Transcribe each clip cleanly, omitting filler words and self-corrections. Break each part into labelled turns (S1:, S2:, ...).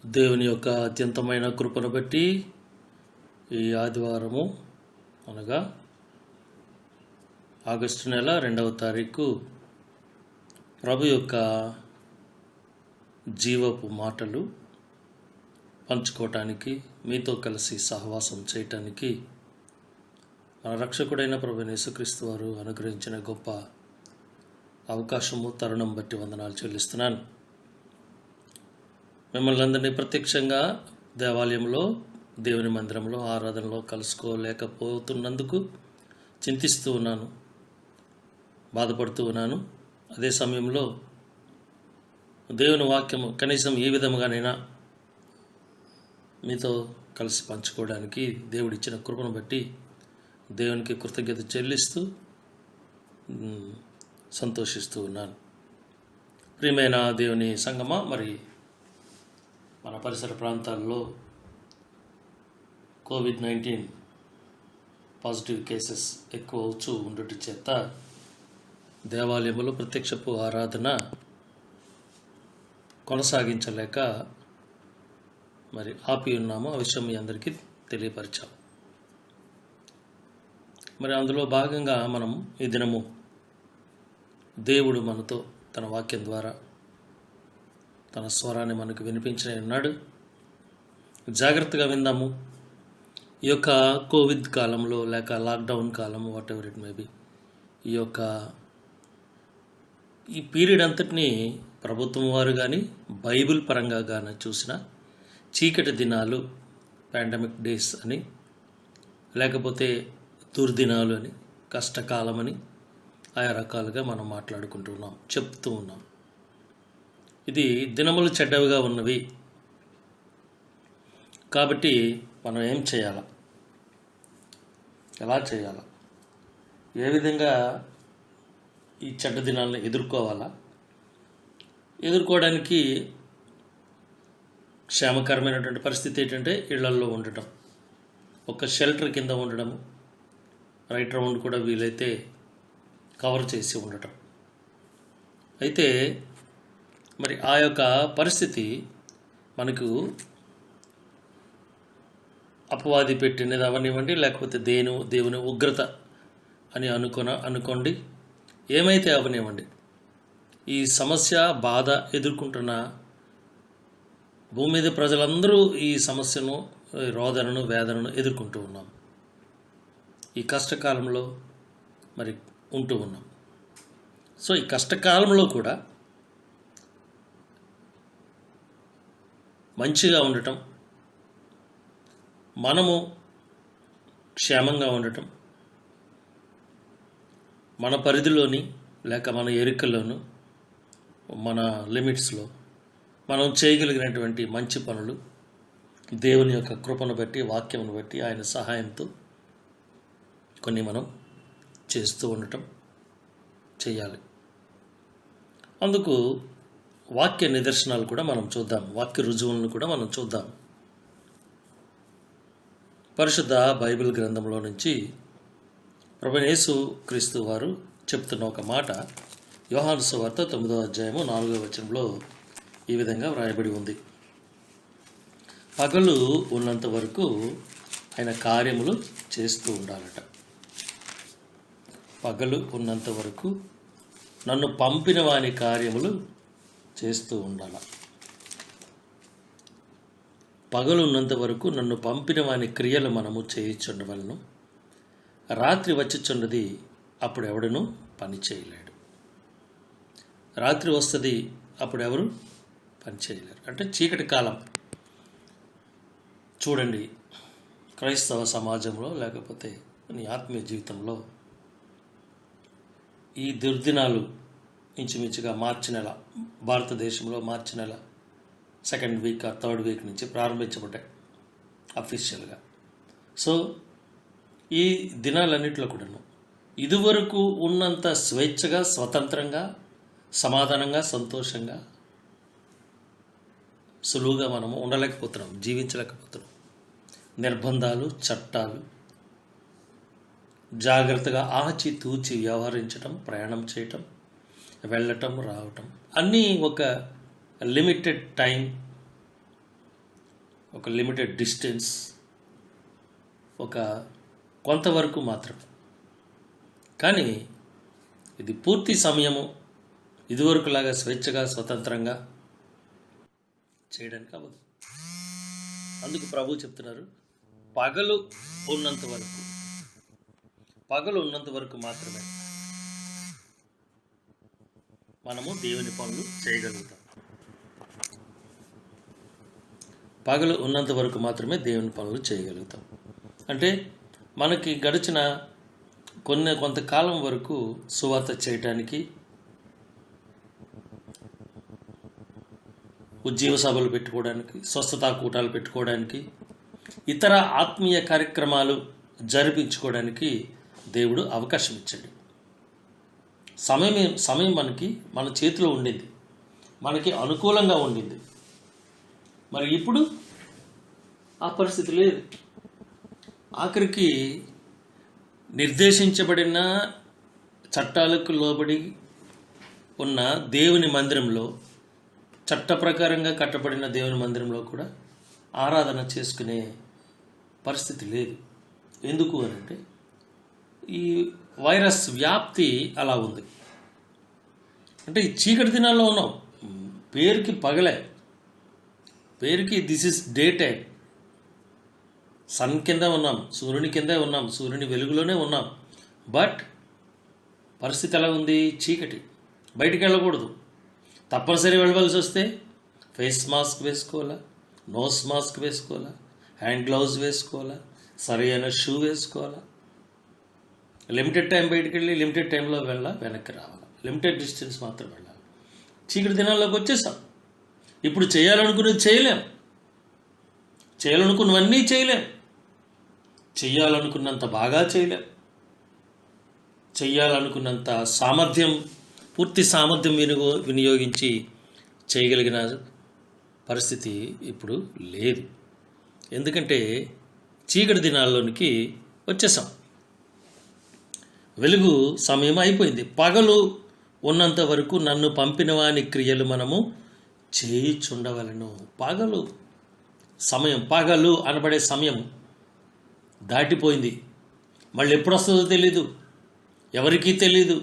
S1: దేవుని యొక్క అత్యంతమైన కృపను బట్టి ఈ ఆదివారము అనగా ఆగస్టు నెల 2వ తారీఖు ప్రభు యొక్క జీవపు మాటలు పంచుకోవటానికి మీతో కలిసి సహవాసం చేయటానికి మన రక్షకుడైన ప్రభు యేసుక్రీస్తు వారు అనుగ్రహించిన గొప్ప అవకాశము తరుణం బట్టి వందనాలు చెల్లిస్తున్నాను. మిమ్మల్ని అందరినీ ప్రత్యక్షంగా దేవాలయంలో దేవుని మందిరంలో ఆరాధనలో కలుసుకోలేకపోతున్నందుకు చింతిస్తూ ఉన్నాను, బాధపడుతూ ఉన్నాను. అదే సమయంలో దేవుని వాక్యము కనీసం ఈ విధముగానైనా మీతో కలిసి పంచుకోవడానికి దేవుడిచ్చిన కృపను బట్టి దేవునికి కృతజ్ఞత చెల్లిస్తూ సంతోషిస్తూ ఉన్నాను. ప్రియమైన దేవుని సంగమా, మరి మన పరిసర ప్రాంతాల్లో కోవిడ్-19 పాజిటివ్ కేసెస్ ఎక్కువ అవుతూ ఉండటం చేత దేవాలయంలో ప్రత్యక్షపు ఆరాధన కొనసాగించలేక మరి ఆపి ఉన్నాము. ఆ విషయం మీ అందరికీ తెలియపరిచాం. మరి అందులో భాగంగా మనం ఈ దినము దేవుడు మనతో తన వాక్యం ద్వారా తన స్వరాన్ని మనకు వినిపించిన ఉన్నాడు. జాగ్రత్తగా విందాము. ఈ యొక్క కోవిడ్ కాలంలో లేక lockdown column, what ever it may be, ఈ పీరియడ్ అంతటినీ ప్రభుత్వం వారు కానీ బైబిల్ పరంగా కానీ చూసిన చీకటి దినాలు, పాండమిక్ డేస్ అని, లేకపోతే దుర్దినాలు అని, కష్టకాలమని ఆయా రకాలుగా మనం మాట్లాడుకుంటున్నాం, చెప్తూ ఉన్నాం. ఇది దినములు చెడ్డవిగా ఉన్నవి కాబట్టి మనం ఏం చేయాలా, ఎలా చేయాలా, ఏ విధంగా ఈ చెడ్డ దినాలను ఎదుర్కోవడానికి క్షేమకరమైనటువంటి పరిస్థితి ఏంటంటే ఇళ్లల్లో ఉండటం, ఒక షెల్టర్ కింద ఉండడము, రైట్ రౌండ్ కూడా వీలైతే కవర్ చేసి ఉండటం. అయితే మరి ఆ యొక్క పరిస్థితి మనకు అపవాది పెట్టినది అవనివ్వండి, లేకపోతే దేవుని ఉగ్రత అని అనుకోండి, ఏమైతే అవనివ్వండి, ఈ సమస్య బాధ ఎదుర్కొంటున్న భూమి మీద ప్రజలందరూ ఈ సమస్యను, రోదనను, వేదనను ఎదుర్కొంటూ ఉన్నాం. ఈ కష్టకాలంలో మరి ఉంటూ ఉన్నాం. సో ఈ కష్టకాలంలో కూడా మంచిగా ఉండటం, మనము క్షేమంగా ఉండటం, మన పరిధిలోని లేక మన ఎరుకల్లోను, మన లిమిట్స్లో మనం చేయగలిగినటువంటి మంచి పనులు దేవుని యొక్క కృపను బట్టి, వాక్యమును బట్టి, ఆయన సహాయంతో కొన్ని మనం చేస్తూ ఉండటం చేయాలి. అందుకు వాక్య నిదర్శనాలు కూడా మనం చూద్దాం, వాక్య రుజువులను కూడా మనం చూద్దాం. పరిశుద్ధ బైబిల్ గ్రంథంలో నుంచి ప్రభువైన యేసు క్రీస్తు వారు చెప్తున్న ఒక మాట యోహాను సువార్త 9వ అధ్యాయము 4వ వచనంలో ఈ విధంగా వ్రాయబడి ఉంది. పగలు ఉన్నంత వరకు ఆయన కార్యములు చేస్తూ ఉండాలట. పగలు ఉన్నంత వరకు నన్ను పంపిన వాని కార్యములు చేస్తూ ఉండాల. పగలు ఉన్నంత వరకు నన్ను పంపిన వాని క్రియలు మనము చేయించుండవలను. రాత్రి వచ్చిచున్నది, అప్పుడు ఎవడను పని చేయలేడు. రాత్రి వస్తుంది, అప్పుడు ఎవరు పని చేయలేరు. అంటే చీకటి కాలం. చూడండి, క్రైస్తవ సమాజంలో లేకపోతే నీ ఆత్మీయ జీవితంలో ఈ దుర్దినాలు ఇంచుమించుగా మార్చి నెల, భారతదేశంలో మార్చి నెల 2nd వీక్ ఆ 3rd వీక్ నుంచి ప్రారంభించబడ్డాయి అఫీషియల్గా. సో ఈ దినాలన్నింటిలో కూడాను ఇదివరకు ఉన్నంత స్వేచ్ఛగా, స్వతంత్రంగా, సమాధానంగా, సంతోషంగా, సులువుగా మనము ఉండలేకపోతున్నాం, జీవించలేకపోతున్నాం. నిర్బంధాలు, చట్టాలు, జాగ్రత్తగా ఆచితూచి వ్యవహరించటం, ప్రయాణం చేయటం, వెళ్ళటం, రావటం, అన్నీ ఒక లిమిటెడ్ టైం, ఒక లిమిటెడ్ డిస్టెన్స్, ఒక కొంతవరకు మాత్రమే. కానీ ఇది పూర్తి సమయము ఇదివరకులాగా స్వేచ్ఛగా స్వతంత్రంగా చేయడానికి అవ్వదు. అందుకు ప్రభు చెప్తున్నారు, పగలు ఉన్నంత వరకు మాత్రమే మనము దేవుని పనులు చేయగలుగుతాం. పగలు ఉన్నంత వరకు మాత్రమే దేవుని పనులు చేయగలుగుతాం. అంటే మనకి గడిచిన కొంతకాలం వరకు సువార్త చేయటానికి, ఉజ్జీవ సభలు పెట్టుకోవడానికి, స్వస్థతా కూటాలు పెట్టుకోవడానికి, ఇతర ఆత్మీయ కార్యక్రమాలు జరిపించుకోవడానికి దేవుడు అవకాశం ఇచ్చాడు. సమయం మన చేతిలో ఉండింది, మనకి అనుకూలంగా ఉండింది. మరి ఇప్పుడు ఆ పరిస్థితి లేదు. ఆఖరికి నిర్దేశించబడిన చట్టాలకు లోబడి ఉన్న దేవుని మందిరంలో, చట్ట ప్రకారంగా కట్టబడిన దేవుని మందిరంలో కూడా ఆరాధన చేసుకునే పరిస్థితి లేదు. ఎందుకు అనంటే ఈ వైరస్ వ్యాప్తి అలా ఉంది. అంటే ఈ చీకటి దినాల్లో ఉన్నాం. పేరుకి పగలే, పేరుకి this is day time. Sun కింద ఉన్నాం, సూర్యుని కిందే ఉన్నాం, సూర్యుని వెలుగులోనే ఉన్నాం. బట్ పరిస్థితి ఎలా ఉంది? చీకటి. బయటికి వెళ్ళకూడదు. తప్పనిసరి వెళ్ళవలసి వస్తే ఫేస్ మాస్క్ వేసుకోవాలా, నోస్ మాస్క్ వేసుకోవాలా, హ్యాండ్ గ్లౌజ్ వేసుకోవాలా, సరైన షూ వేసుకోవాలా. లిమిటెడ్ టైం బయటికి వెళ్ళి లిమిటెడ్ టైంలో వెనక్కి రావాలి. లిమిటెడ్ డిస్టెన్స్ మాత్రం వెళ్ళాలి. చీకటి దినాల్లోకి వచ్చేసాం. ఇప్పుడు చేయాలనుకున్నది చేయలేం, చేయాలనుకున్నవన్నీ చేయలేం, చెయ్యాలనుకున్నంత బాగా చేయలేం, చెయ్యాలనుకున్నంత పూర్తి సామర్థ్యం వినియోగించి చేయగలిగిన పరిస్థితి ఇప్పుడు లేదు. ఎందుకంటే చీకటి దినాల్లోనికి వచ్చేసాం. వెలుగు సమయం అయిపోయింది. పగలు ఉన్నంత వరకు నన్ను పంపిన వాని క్రియలు మనము చేయుచుండవలను. పగలు అనబడే సమయం దాటిపోయింది. మళ్ళీ ఎప్పుడు వస్తుందో తెలీదు, ఎవరికీ తెలీదు.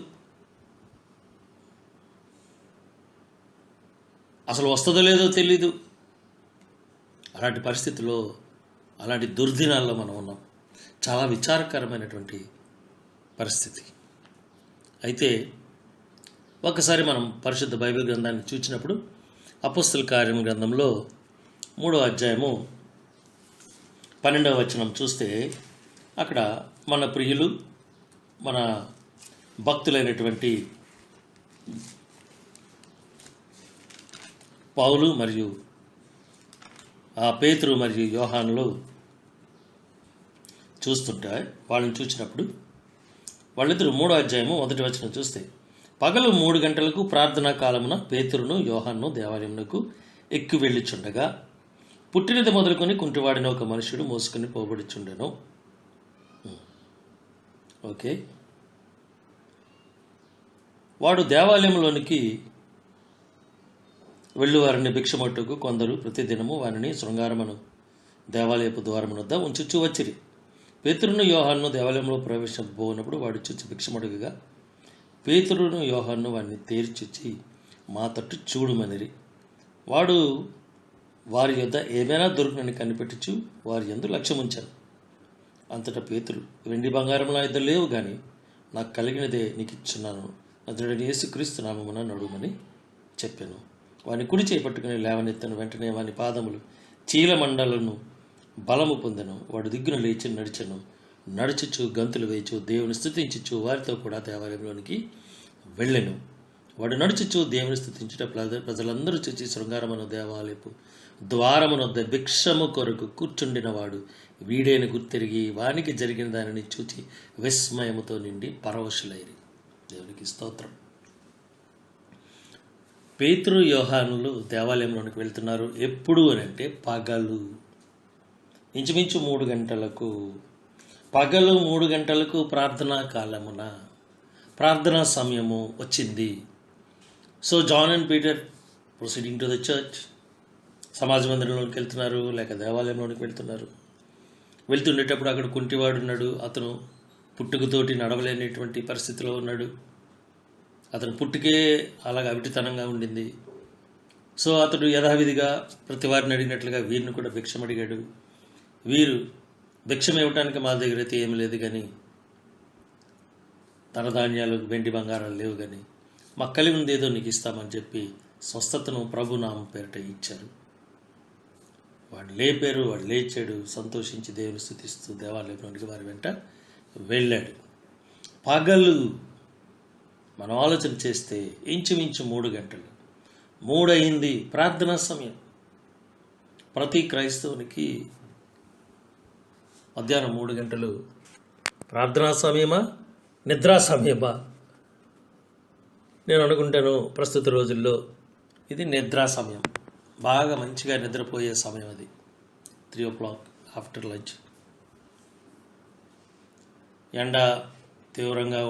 S1: అసలు వస్తుందో లేదో తెలీదు. అలాంటి పరిస్థితిలో, అలాంటి దుర్దినాల్లో మనం ఉన్నాం. చాలా విచారకరమైనటువంటి పరిస్థితి. అయితే ఒకసారి మనం పరిశుద్ధ బైబిల్ గ్రంథాన్ని చూసినప్పుడు అపోస్తల కార్యం గ్రంథంలో 3వ అధ్యాయము 12వ వచనం చూస్తే అక్కడ మన ప్రియులు, మన భక్తులైనటువంటి పౌలు మరియు పేతురు మరియు యోహానులు చూస్తుంటే, వాళ్ళని చూసినప్పుడు వాళ్ళిద్దరు 3వ అధ్యాయము 1వ వచనం చూస్తే, పగలు 3 గంటలకు ప్రార్థనా కాలమున పేతురును యోహాను దేవాలయమునకు ఎక్కి వెళ్ళిచుండగా పుట్టినది మొదలుకొని కుంటివాడిన ఒక మనుషుడు మోసుకొని పోబడిచుండెను. ఓకే, వాడు దేవాలయంలోనికి వెళ్ళువారిని భిక్షమట్టుకు కొందరు ప్రతిదినము వారిని శృంగారమును దేవాలయపు ద్వారమునొద్ద ఉంచుచూ వచ్చిరి. పేతురును యోహాను దేవాలయంలో ప్రవేశించబోనప్పుడు వాడు చూచి భిక్షమడుగుగా పేతురును యోహాను వాడిని తేర్చుచి మా తట్టు చూడుమనిరి. వాడు వారి యొద్ద ఏమైనా దొరుకునని కనిపెట్టుచు వారి యందు లక్ష్యముంచారు. అంతటా పేతురు, వెండి బంగారం నా ఇద్దరు లేవు, కానీ నాకు కలిగినదే నీకు ఇచ్చున్నాను, నజరుడైన యేసుక్రీస్తు నామమున నడుమని చెప్పాను. వాని కుడి చేయి పట్టుకుని లేవనెత్తను. వెంటనే వాని పాదములు చీలమండలను బలము పొందెను. వాడు దిగ్గున లేచి నడుచుచు గంతులు వేయచు దేవుని స్తుతించుచు వారితో కూడా దేవాలయంలోనికి వెళ్ళెను. వాడు నడుచుచు దేవుని స్తుతించుట ప్రజలందరూ చూచి శృంగారమును దేవాలయపు ద్వారమునొద్ద భిక్షము కొరకు కూర్చుండిన వాడు వీడేని గుర్తిరిగి వానికి జరిగిన దానిని చూచి విస్మయముతో నిండి పరవశులైరి. దేవునికి స్తోత్రం. పేతురు యోహానులు దేవాలయంలోనికి వెళ్తున్నారు. ఎప్పుడు అని అంటే పగలు, ఇంచుమించు 3 గంటలకు. పగలు 3 గంటలకు ప్రార్థనా కాలమున, ప్రార్థనా సమయము వచ్చింది. So John and Peter proceeding to the church, సమాజ మందిరంలోకి వెళ్తున్నారు, లేక దేవాలయంలోనికి వెళ్తున్నారు. వెళ్తుండేటప్పుడు అక్కడ కుంటివాడు ఉన్నాడు. అతను పుట్టుకతోటి నడవలేనటువంటి పరిస్థితిలో ఉన్నాడు. అతను పుట్టుకే అలాగ అవిటితనంగా ఉండింది. సో అతడు యథావిధిగా ప్రతి వారిని అడిగినట్లుగా వీరిని కూడా భిక్షం అడిగాడు. వీరు భిక్షం ఇవ్వటానికి మా దగ్గర అయితే ఏమి లేదు, కానీ ధనధాన్యాలు వెండి బంగారాలు లేవు, కానీ మాకు కలిగి ఉంది ఏదో నీకు ఇస్తామని చెప్పి స్వస్థతను ప్రభునామం పేరిట ఇచ్చారు. వాడు లేపారు, వాడు లేచాడు, సంతోషించి దేవుని స్తుతిస్తూ దేవాలయంలోనికి వారి వెంట వెళ్ళాడు. పగలు మనం ఆలోచన చేస్తే ఇంచుమించు 3 గంటలు, 3 అయింది, ప్రార్థనా సమయం. ప్రతి క్రైస్తవునికి మధ్యాహ్నం 3 గంటలు ప్రార్థనా సమయమా, నిద్రా సమయమా? నేను అనుకుంటాను ప్రస్తుత రోజుల్లో ఇది నిద్రా సమయం. బాగా మంచిగా నిద్రపోయే సమయం అది. 3 o'clock ఆఫ్టర్ లంచ్. ఎండ తీవ్రంగా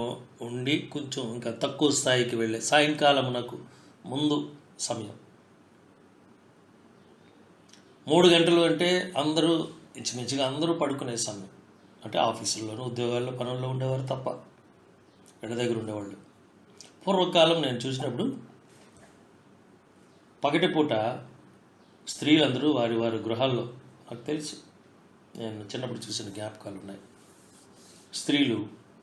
S1: ఉండి కొంచెం ఇంకా తక్కువ స్థాయికి వెళ్ళే సాయంకాలమునకు ముందు సమయం. 3 గంటలు అంటే అందరూ ఇంచుమించుగా అందరూ పడుకునే సమయం. అంటే ఆఫీసుల్లోనూ ఉద్యోగాల్లో పనుల్లో ఉండేవారు తప్ప ఎండ దగ్గర ఉండేవాళ్ళు. పూర్వకాలం నేను చూసినప్పుడు పగటిపూట స్త్రీలందరూ వారి వారి గృహాల్లో, నాకు తెలుసు, నేను చిన్నప్పుడు చూసిన జ్ఞాపకాలు ఉన్నాయి, స్త్రీలు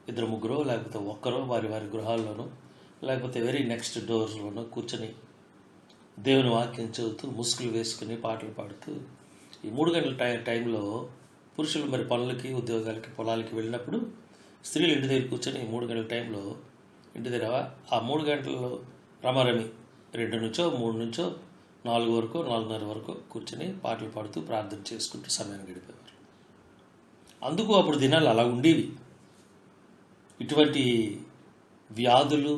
S1: 2-3 లేకపోతే ఒక్కరో వారి వారి గృహాల్లోనూ లేకపోతే వెరీ నెక్స్ట్ డోర్స్లోనూ కూర్చొని దేవుని వాక్యం చదువుతూ ముసుగులు వేసుకుని పాటలు పాడుతూ ఈ 3 గంటల టైంలో పురుషులు మరి పనులకి, ఉద్యోగాలకి, పొలాలకి వెళ్ళినప్పుడు స్త్రీలు ఇంటి దగ్గర కూర్చొని 3 గంటల టైంలో ఇంటి దగ్గర ఆ 3 గంటల్లో రమారమి 2 నుంచో 3 నుంచో 4 వరకు, 4:30 వరకు కూర్చొని పాటలు పాడుతూ ప్రార్థన చేసుకుంటూ సమయాన్ని గడిపేవారు. అందుకు అప్పుడు దినాలు అలా ఉండేవి. ఇటువంటి వ్యాధులు,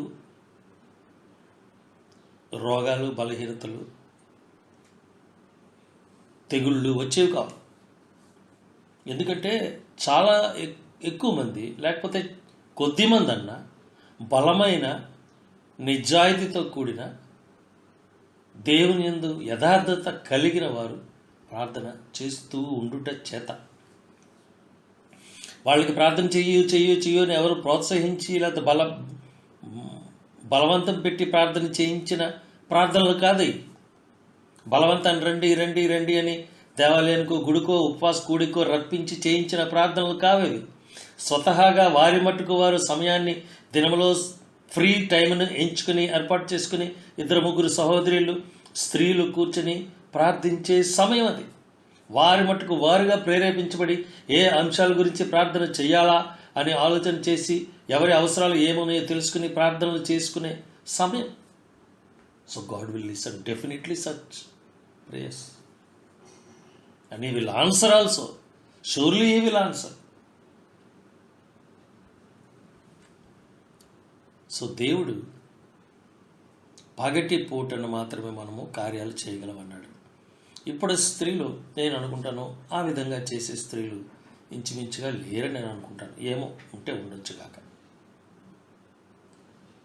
S1: రోగాలు, బలహీనతలు, తెగుళ్ళు వచ్చేవి కావు. ఎందుకంటే చాలా ఎక్కువ మంది, లేకపోతే కొద్దిమంది అన్నా బలమైన నిజాయితీతో కూడిన దేవుని యందు యథార్థత కలిగిన వారు ప్రార్థన చేస్తూ ఉండుట చేత వాళ్ళకి ప్రార్థన చెయ్యు అని ఎవరు ప్రోత్సహించి లేకపోతే బలవంతం పెట్టి ప్రార్థన చేయించిన ప్రార్థనలు కాదు. బలవంతాన్ని రండి రండి రండి అని దేవాలయానికో, గుడికో, ఉపవాస కూడికో రప్పించి చేయించిన ప్రార్థనలు కావేవి. స్వతహాగా వారి మట్టుకు వారు సమయాన్ని దినములో ఫ్రీ టైంను ఎంచుకుని ఏర్పాటు చేసుకుని 2-3 సహోదరులు, స్త్రీలు కూర్చొని ప్రార్థించే సమయం అది. వారి మట్టుకు వారుగా ప్రేరేపించబడి ఏ అంశాల గురించి ప్రార్థన చేయాలా అని ఆలోచన చేసి ఎవరి అవసరాలు ఏమున్నాయో తెలుసుకుని ప్రార్థనలు చేసుకునే సమయం. So God will listen definitely such prayers and he will answer also. Surely he will answer. So దేవుడు పగటి పూటను మాత్రమే మనము కార్యాలు చేయగలమన్నాడు. ఇప్పుడు స్త్రీలు, నేను అనుకుంటాను ఆ విధంగా చేసే స్త్రీలు ఇంచుమించుగా లేరని నేను అనుకుంటాను. ఏమో ఉంటే ఉండొచ్చు కాక.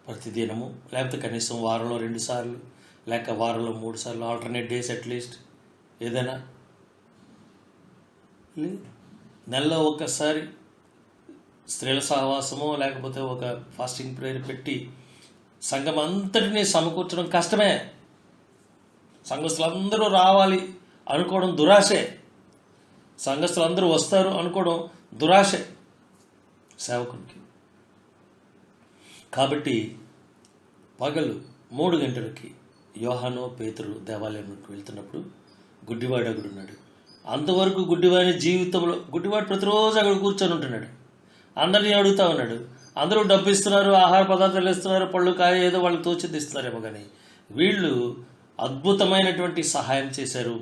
S1: ప్రతిదినము లేకపోతే కనీసం వారంలో 2 సార్లు లేక వారంలో 3 సార్లు, ఆల్టర్నేట్ డేస్ అట్లీస్ట్ ఏదైనా, నెలలో ఒక్కసారి స్త్రీల సహవాసమో లేకపోతే ఒక ఫాస్టింగ్ ప్రేయర్ పెట్టి సంఘం అంతటినీ సమకూర్చడం కష్టమే. సంఘస్థులందరూ రావాలి అనుకోవడం దురాశే. సంఘస్థులందరూ వస్తారు అనుకోవడం దురాశే సేవకునికి. కాబట్టి పగలు 3 గంటలకి యోహాను, పేతురు దేవాలయంలోకి వెళ్తున్నప్పుడు గుడ్డివాడు అక్కడున్నాడు. అంతవరకు గుడ్డివాడి జీవితంలో, గుడ్డివాడు ప్రతిరోజు అక్కడ కూర్చొని ఉంటున్నాడు, అందరినీ అడుగుతూ ఉన్నాడు. అందరూ డబ్బు ఇస్తున్నారు, ఆహార పదార్థాలు ఇస్తున్నారు, పళ్ళు కాయ ఏదో వాళ్ళకి తోచింది ఇస్తున్నారేమో, కానీ వీళ్ళు అద్భుతమైనటువంటి సహాయం చేశారు.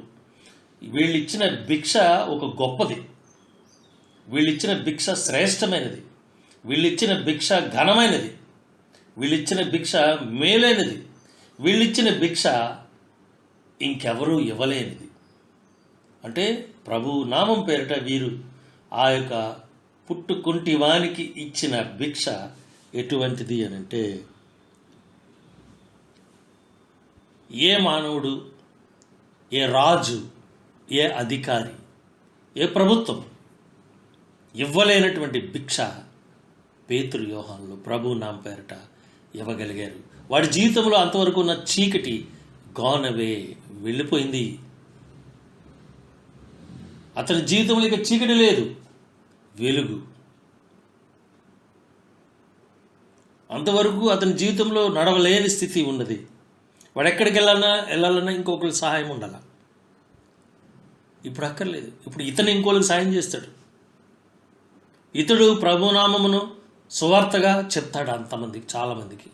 S1: వీళ్ళు ఇచ్చిన భిక్ష ఒక గొప్పది, వీళ్ళు ఇచ్చిన భిక్ష శ్రేష్టమైనది, వీళ్ళు ఇచ్చిన భిక్ష ఘనమైనది, వీళ్ళు ఇచ్చిన భిక్ష మేలైనది, వీళ్ళు ఇచ్చిన భిక్ష ఇంకెవరూ ఇవ్వలేనిది. అంటే ప్రభు నామం పేరిట వీరు ఆ యొక్క పుట్టుకుంటి వానికి ఇచ్చిన భిక్ష ఎటువంటిది అని అంటే, ఏ మానవుడు ఏ రాజు, ఏ అధికారి, ఏ ప్రభుత్వం ఇవ్వలేనటువంటి భిక్ష పేతురు యోహానులు ప్రభు నామ పేరట ఇవ్వగలిగారు. వాడి జీవితంలో అంతవరకు ఉన్న చీకటి గానవే, వెళ్ళిపోయింది. అతని జీవితంలో ఇక చీకటి లేదు, వెలుగు. అంతవరకు అతని జీవితంలో నడవలేని స్థితి ఉన్నది. వాడు ఎక్కడికి వెళ్ళాలన్నా ఇంకొకరి సహాయం ఉండాల. ఇప్పుడు అక్కర్లేదు. ఇప్పుడు ఇతను ఇంకోళ్ళకి సాయం చేస్తాడు. ఇతడు ప్రభునామమును సువార్తగా చెప్తాడు అంతమందికి, చాలామందికి.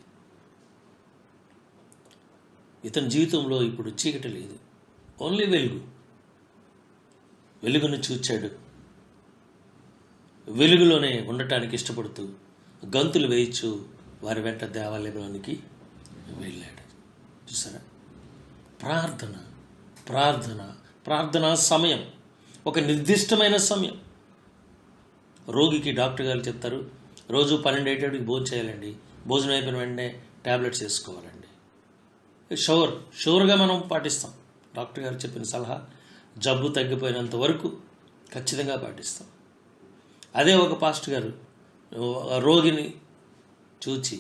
S1: ఇతని జీవితంలో ఇప్పుడు చీకటి లేదు, ఓన్లీ వెలుగు. వెలుగును చూచాడు. వెలుగులోనే ఉండటానికి ఇష్టపడుతూ గంతులు వేయచ్చు వారి వెంట దేవాలయంలోనికి వెళ్ళాడు. చూసారా? ప్రార్థన ప్రార్థన ప్రార్థనా సమయం, ఒక నిర్దిష్టమైన సమయం. రోగికి డాక్టర్ గారు చెప్తారు, రోజు 12 అయ్యేటప్పటికి భోజనం చేయాలండి, భోజనం అయిపోయిన వెంటనే ట్యాబ్లెట్స్ వేసుకోవాలండి. షూర్గా మనం పాటిస్తాం. డాక్టర్ గారు చెప్పిన సలహా జబ్బు తగ్గిపోయినంత వరకు ఖచ్చితంగా పాటిస్తాం. అదే ఒక పాస్టర్ గారు రోగిని చూచి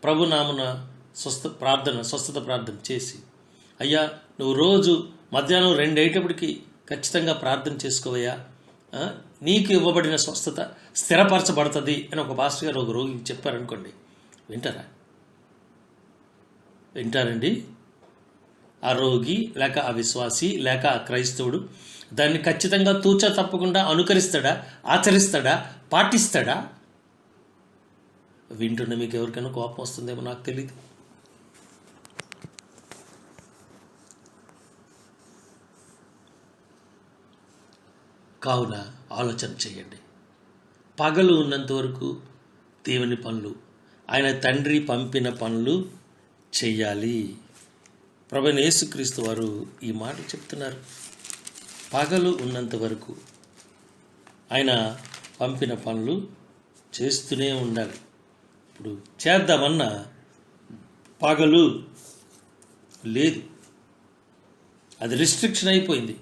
S1: ప్రభునామన స్వస్థత ప్రార్థన చేసి, అయ్యా నువ్వు రోజు మధ్యాహ్నం 2 అయ్యేటప్పటికి ఖచ్చితంగా ప్రార్థన చేసుకోవయ్యా, నీకు ఇవ్వబడిన స్వస్థత స్థిరపరచబడుతుంది అని ఒక పాస్టర్ గారు ఒక రోగికి చెప్పారనుకోండి, వింటారండి? ఆ రోగి లేక ఆ విశ్వాసి లేక ఆ క్రైస్తవుడు దాన్ని ఖచ్చితంగా తూచా తప్పకుండా అనుకరిస్తాడా, ఆచరిస్తాడా, పాటిస్తాడా? వింటున్న మీకు ఎవరికైనా కోపం వస్తుందేమో నాకు తెలియదు. కావున ఆలోచన చేయండి. పగలు ఉన్నంత వరకు దేవుని పనులు, ఆయన తండ్రి పంపిన పనులు చెయ్యాలి. ప్రభువైన యేసుక్రీస్తు వారు ఈ మాట చెప్తున్నారు. పగలు ఉన్నంత వరకు ఆయన పంపిన పనులు చేస్తూనే ఉండాలి. ఇప్పుడు చేద్దామన్నా పగలు లేదు, అది రిస్ట్రిక్షన్ అయిపోయింది.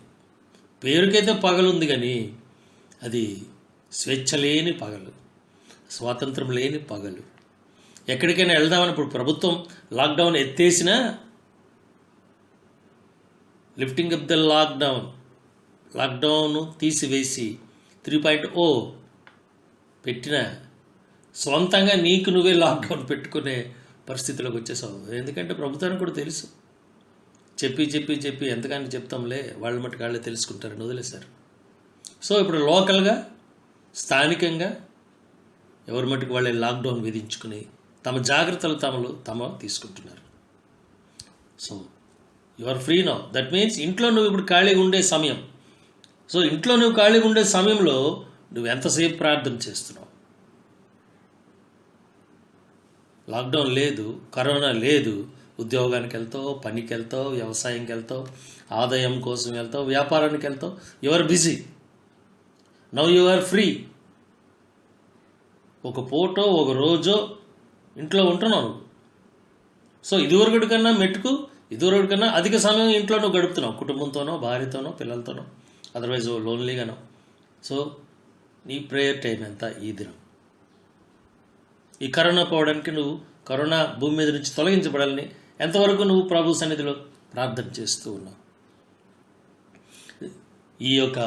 S1: పేరుకైతే పగలు ఉంది కానీ అది స్వేచ్ఛ లేని పగలు, స్వాతంత్రం లేని పగలు. ఎక్కడికైనా వెళ్దామని ఇప్పుడు ప్రభుత్వం లాక్డౌన్ ఎత్తేసినా, లిఫ్టింగ్ అప్ ద లాక్డౌన్ తీసివేసి 3.0 పెట్టిన సొంతంగా నీకు నువ్వే లాక్డౌన్ పెట్టుకునే పరిస్థితిలోకి వచ్చేసావు. ఎందుకంటే ప్రభుత్వానికి కూడా తెలుసు, చెప్పి ఎంతకని చెప్తాంలే, వాళ్ళ మట్టుకు వాళ్ళే తెలుసుకుంటారని వదిలేశారు. సో ఇప్పుడు లోకల్గా, స్థానికంగా ఎవరి మట్టుకు వాళ్ళే లాక్డౌన్ విధించుకుని తమ జాగ్రత్తలు తమ తీసుకుంటున్నారు. So you are free now. That means ఇంట్లో నువ్వు ఇప్పుడు ఖాళీగా ఉండే సమయం. సో ఇంట్లో నువ్వు ఖాళీగా ఉండే సమయంలో నువ్వు ఎంతసేపు ప్రార్థన చేస్తున్నావు? లాక్డౌన్ లేదు, కరోనా లేదు, ఉద్యోగానికి వెళ్తావు, పనికి వెళ్తావు, వ్యవసాయంకి వెళ్తావు, ఆదాయం కోసం వెళ్తావు, వ్యాపారానికి వెళ్తావు. You are busy now, you are free. ఒక పూటో ఒక రోజో ఇంట్లో ఉంటున్నావు. సో ఇదివరకటి కన్నా అధిక సమయం ఇంట్లో నువ్వు గడుపుతున్నావు, కుటుంబంతోనో, భార్యతోనో, పిల్లలతోనో, అదర్వైజ్ లోన్లీగానో. సో నీ ప్రేయర్ టైం ఎంత ఈ దినం? ఈ కరోనా పోవడానికి, నువ్వు కరోనా భూమి మీద నుంచి తొలగించబడాలని ఎంతవరకు నువ్వు ప్రభు సన్నిధిలో ప్రార్థన చేస్తూ ఉన్నావు? ఈ యొక్క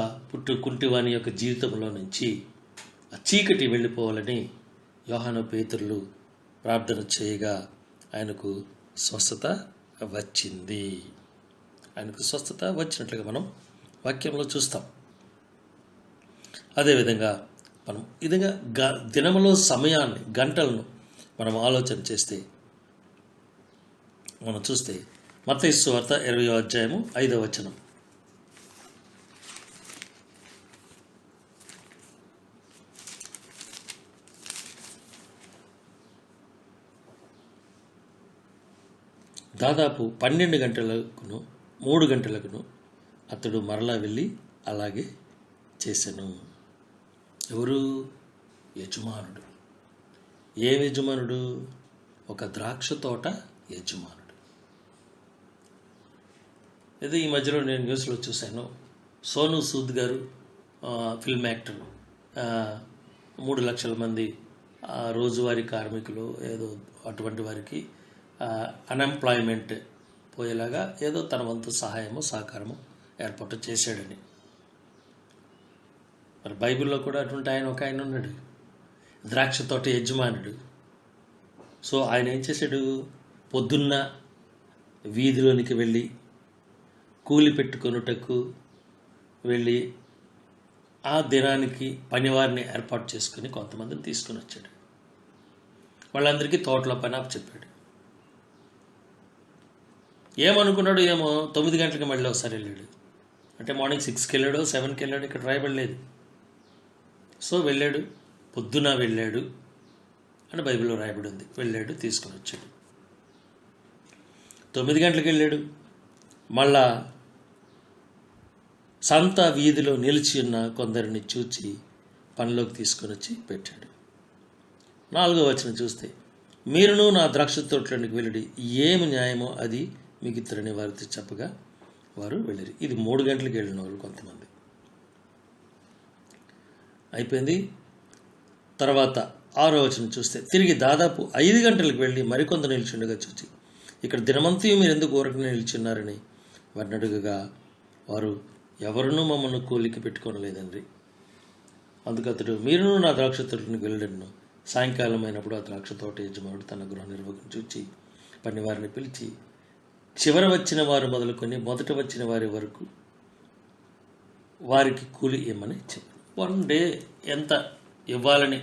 S1: కుంటివాని యొక్క జీవితంలో నుంచి ఆ చీకటి వెళ్ళిపోవాలని యోహాను పేతురులు ప్రార్థన చేయగా ఆయనకు స్వస్థత వచ్చింది. ఆయనకు స్వస్థత వచ్చినట్లుగా మనం వాక్యంలో చూస్తాం. అదేవిధంగా మనం విధంగా దినములో సమయాన్ని, గంటలను మనం ఆలోచన చేస్తే, మనం చూస్తే మత్తయి సువార్త 20వ అధ్యాయము 5వ వచనం. దాదాపు 12 గంటలకును 3 గంటలకును అతడు మరలా వెళ్ళి అలాగే చేశాను. ఎవరు? యజమానుడు. ఏ యజమానుడు? ఒక ద్రాక్ష తోట యజమానుడు. అయితే ఈ మధ్యలో నేను న్యూస్లో చూశాను, సోను సూద్ గారు ఫిల్మ్ యాక్టర్, 3 లక్షల మంది రోజువారీ కార్మికులు ఏదో అటువంటి వారికి అన్ఎంప్లాయ్మెంట్ పోయేలాగా ఏదో తన వంతు సహాయము సహకారము ఏర్పాటు చేశాడని. మరి బైబిల్లో కూడా అటువంటి ఒక ఆయన ఉన్నాడు, ద్రాక్ష తోట యజమానుడు. సో ఆయన ఏం చేశాడు, పొద్దున్న వీధిలోనికి వెళ్ళి కూలి పెట్టుకొనుటకు వెళ్ళి ఆ దినానికి పనివారిని ఏర్పాటు చేసుకుని కొంతమందిని తీసుకుని వచ్చాడు. వాళ్ళందరికీ తోటలో పని చెప్పాడు. ఏమనుకున్నాడు ఏమో, 9 గంటలకి మళ్ళీ ఒకసారి వెళ్ళాడు. అంటే మార్నింగ్ 6కి వెళ్ళాడు, 7కి వెళ్ళాడు, ఇక్కడ రాయబడలేదు. సో వెళ్ళాడు, పొద్దున వెళ్ళాడు అని బైబిల్లో రాయబడి ఉంది. వెళ్ళాడు, తీసుకుని వచ్చాడు. 9 గంటలకు వెళ్ళాడు, మళ్ళా సంత వీధిలో నిలిచి ఉన్న కొందరిని చూచి పనిలోకి తీసుకొని వచ్చి పెట్టాడు. 4వ వచనం చూస్తే, మీరును నా ద్రాక్ష తోటలోనికి వెళ్ళి ఏమి న్యాయమో అది మీకు ఇతరని వారితో చెప్పగా వారు వెళ్ళారు. ఇది 3 గంటలకు వెళ్ళిన వాళ్ళు కొంతమంది. అయిపోయింది. తర్వాత 6వ వచనం చూస్తే, తిరిగి దాదాపు 5 గంటలకు వెళ్ళి మరికొంత నిలిచిండగా చూచి, ఇక్కడ దినమంతా మీరు ఎందుకు ఊరకనే నిలిచున్నారని వారిని అడుగగా వారు, ఎవరునూ మమ్మల్ని కూలికి పెట్టుకోనలేదండి. అందుకు అతడు, మీరును నా ద్రాక్ష తోటలోనికి వెళ్ళడను. సాయంకాలం అయినప్పుడు ఆ ద్రాక్ష తోట యజమానుడు తన గృహ నిర్వాహకం చూచి పనివారిని పిలిచి, చివర వచ్చిన వారు మొదలుకొని మొదట వచ్చిన వారి వరకు వారికి కూలి ఇవ్వమని చెప్పారు. 1 డే ఎంత ఇవ్వాలని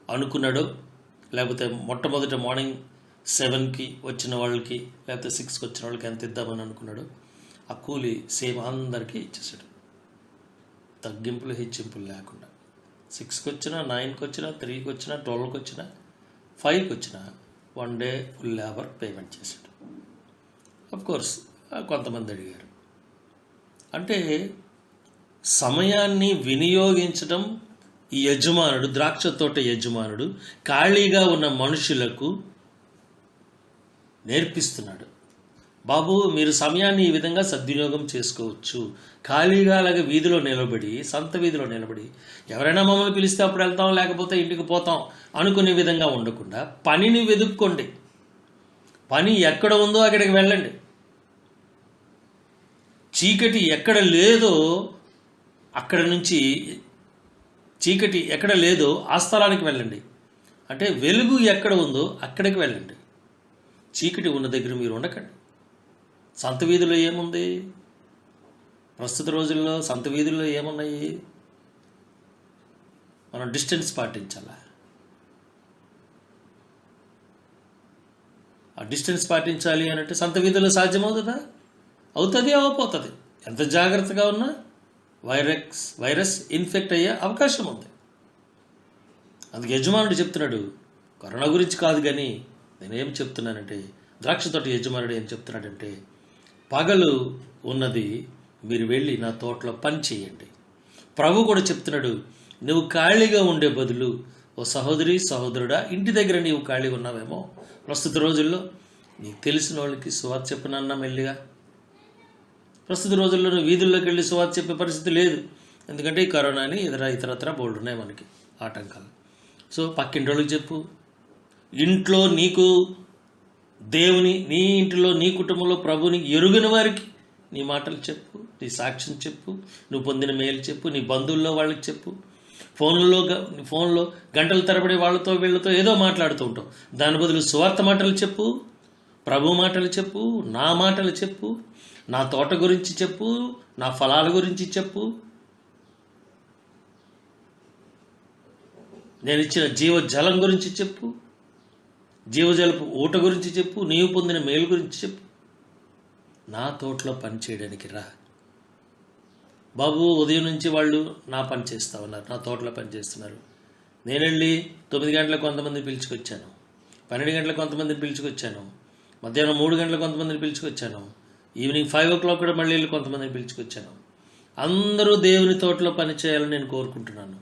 S1: అనుకున్నాడో, లేకపోతే మొట్టమొదట మార్నింగ్ 7కి వచ్చిన వాళ్ళకి లేకపోతే 6కి వచ్చిన వాళ్ళకి ఎంత ఇద్దామని అనుకున్నాడో ఆ కూలి సేమ్ అందరికీ ఇచ్చేసాడు, తగ్గింపులు హెచ్చింపులు లేకుండా. 6కి వచ్చినా, 9కి వచ్చినా, 3కి వచ్చినా, 12కి వచ్చినా, 5కి వచ్చినా 1 డే ఫుల్ లేబర్ పేమెంట్ చేశాడు. అఫ్కోర్స్ కొంతమంది అడిగారు. అంటే సమయాన్ని వినియోగించడం ఈ యజమానుడు, ద్రాక్ష తోట యజమానుడు ఖాళీగా ఉన్న మనుషులకు నేర్పిస్తున్నాడు. బాబు, మీరు సమయాన్ని ఈ విధంగా సద్వినియోగం చేసుకోవచ్చు. ఖాళీగా అలాగే వీధిలో నిలబడి, సంత వీధిలో నిలబడి ఎవరైనా మమ్మల్ని పిలిస్తే అప్పుడు వెళ్తాం, లేకపోతే ఇంటికి పోతాం అనుకునే విధంగా ఉండకుండా పనిని వెతుక్కోండి. పని ఎక్కడ ఉందో అక్కడికి వెళ్ళండి. చీకటి ఎక్కడ లేదో అక్కడ నుంచి, చీకటి ఎక్కడ లేదో ఆ స్థలానికి వెళ్ళండి. అంటే వెలుగు ఎక్కడ ఉందో అక్కడికి వెళ్ళండి. చీకటి ఉన్న దగ్గర మీరు ఉండకండి. సంత వీధుల్లో ఏముంది? ప్రస్తుత రోజుల్లో సంత వీధుల్లో ఏమున్నాయి? మనం డిస్టెన్స్ పాటించాలా? ఆ డిస్టెన్స్ పాటించాలి అని అంటే సంత వీధుల్లో సాధ్యమవుతుందా? అవుతుంది, అవ్వపోతుంది. ఎంత జాగ్రత్తగా ఉన్నా వైరస్ ఇన్ఫెక్ట్ అయ్యే అవకాశం ఉంది. అందుకు యజమానుడు చెప్తున్నాడు, కరోనా గురించి కాదు కానీ నేనేం చెప్తున్నానంటే, ద్రాక్ష తోట యజమానుడు ఏం చెప్తున్నాడంటే, పగలు ఉన్నది మీరు వెళ్ళి నా తోటలో పని చేయండి. ప్రభు కూడా చెప్తున్నాడు, నువ్వు ఖాళీగా ఉండే బదులు, ఓ సహోదరి సహోదరుడా, ఇంటి దగ్గర నీవు ఖాళీగా ఉన్నావేమో ప్రస్తుత రోజుల్లో, నీకు తెలిసిన వాళ్ళకి సువార్త చెప్పనన్నా మెల్లిగా. ప్రస్తుత రోజుల్లో నువ్వు వీధుల్లోకి వెళ్ళి సువార్త చెప్పే పరిస్థితి లేదు. ఎందుకంటే ఈ కరోనాని ఇతరత్ర బోల్డ్ ఉన్నాయి మనకి ఆటంకాలు. సో పక్కింటి వాళ్ళకి చెప్పు, ఇంట్లో నీకు దేవుని, నీ ఇంటిలో నీ కుటుంబంలో ప్రభుని ఎరుగని వారికి నీ మాటలు చెప్పు, నీ సాక్ష్యం చెప్పు, నువ్వు పొందిన మేలు చెప్పు, నీ బంధువుల్లో వాళ్ళకి చెప్పు. ఫోన్లో గంటల తరబడి వాళ్ళతో వీళ్ళతో ఏదో మాట్లాడుతూ ఉంటావు. దాని బదులు సువార్త మాటలు చెప్పు, ప్రభు మాటలు చెప్పు, నా మాటలు చెప్పు, నా తోట గురించి చెప్పు, నా ఫలాల గురించి చెప్పు, నేను ఇచ్చిన జీవజలం గురించి చెప్పు, జీవజలపు ఊట గురించి చెప్పు, నీవు పొందిన మేలు గురించి చెప్పు. నా తోటలో పని చేయడానికి రా బాబు. ఉదయం నుంచి వాళ్ళు నా పని చేస్తూ ఉన్నారు, నా తోటలో పని చేస్తున్నారు. నేను వెళ్ళి 9 గంటలకు కొంతమందిని పిలుచుకొచ్చాను, 12 గంటలకు కొంతమందిని పిలుచుకొచ్చాను, మధ్యాహ్నం 3 గంటలకు కొంతమందిని పిలుచుకొచ్చాను, ఈవినింగ్ 5 o'clock కూడా మళ్ళీ వెళ్ళి కొంతమందిని పిలుచుకొచ్చాను. అందరూ దేవుని తోటలో పని చేయాలని నేను కోరుకుంటున్నాను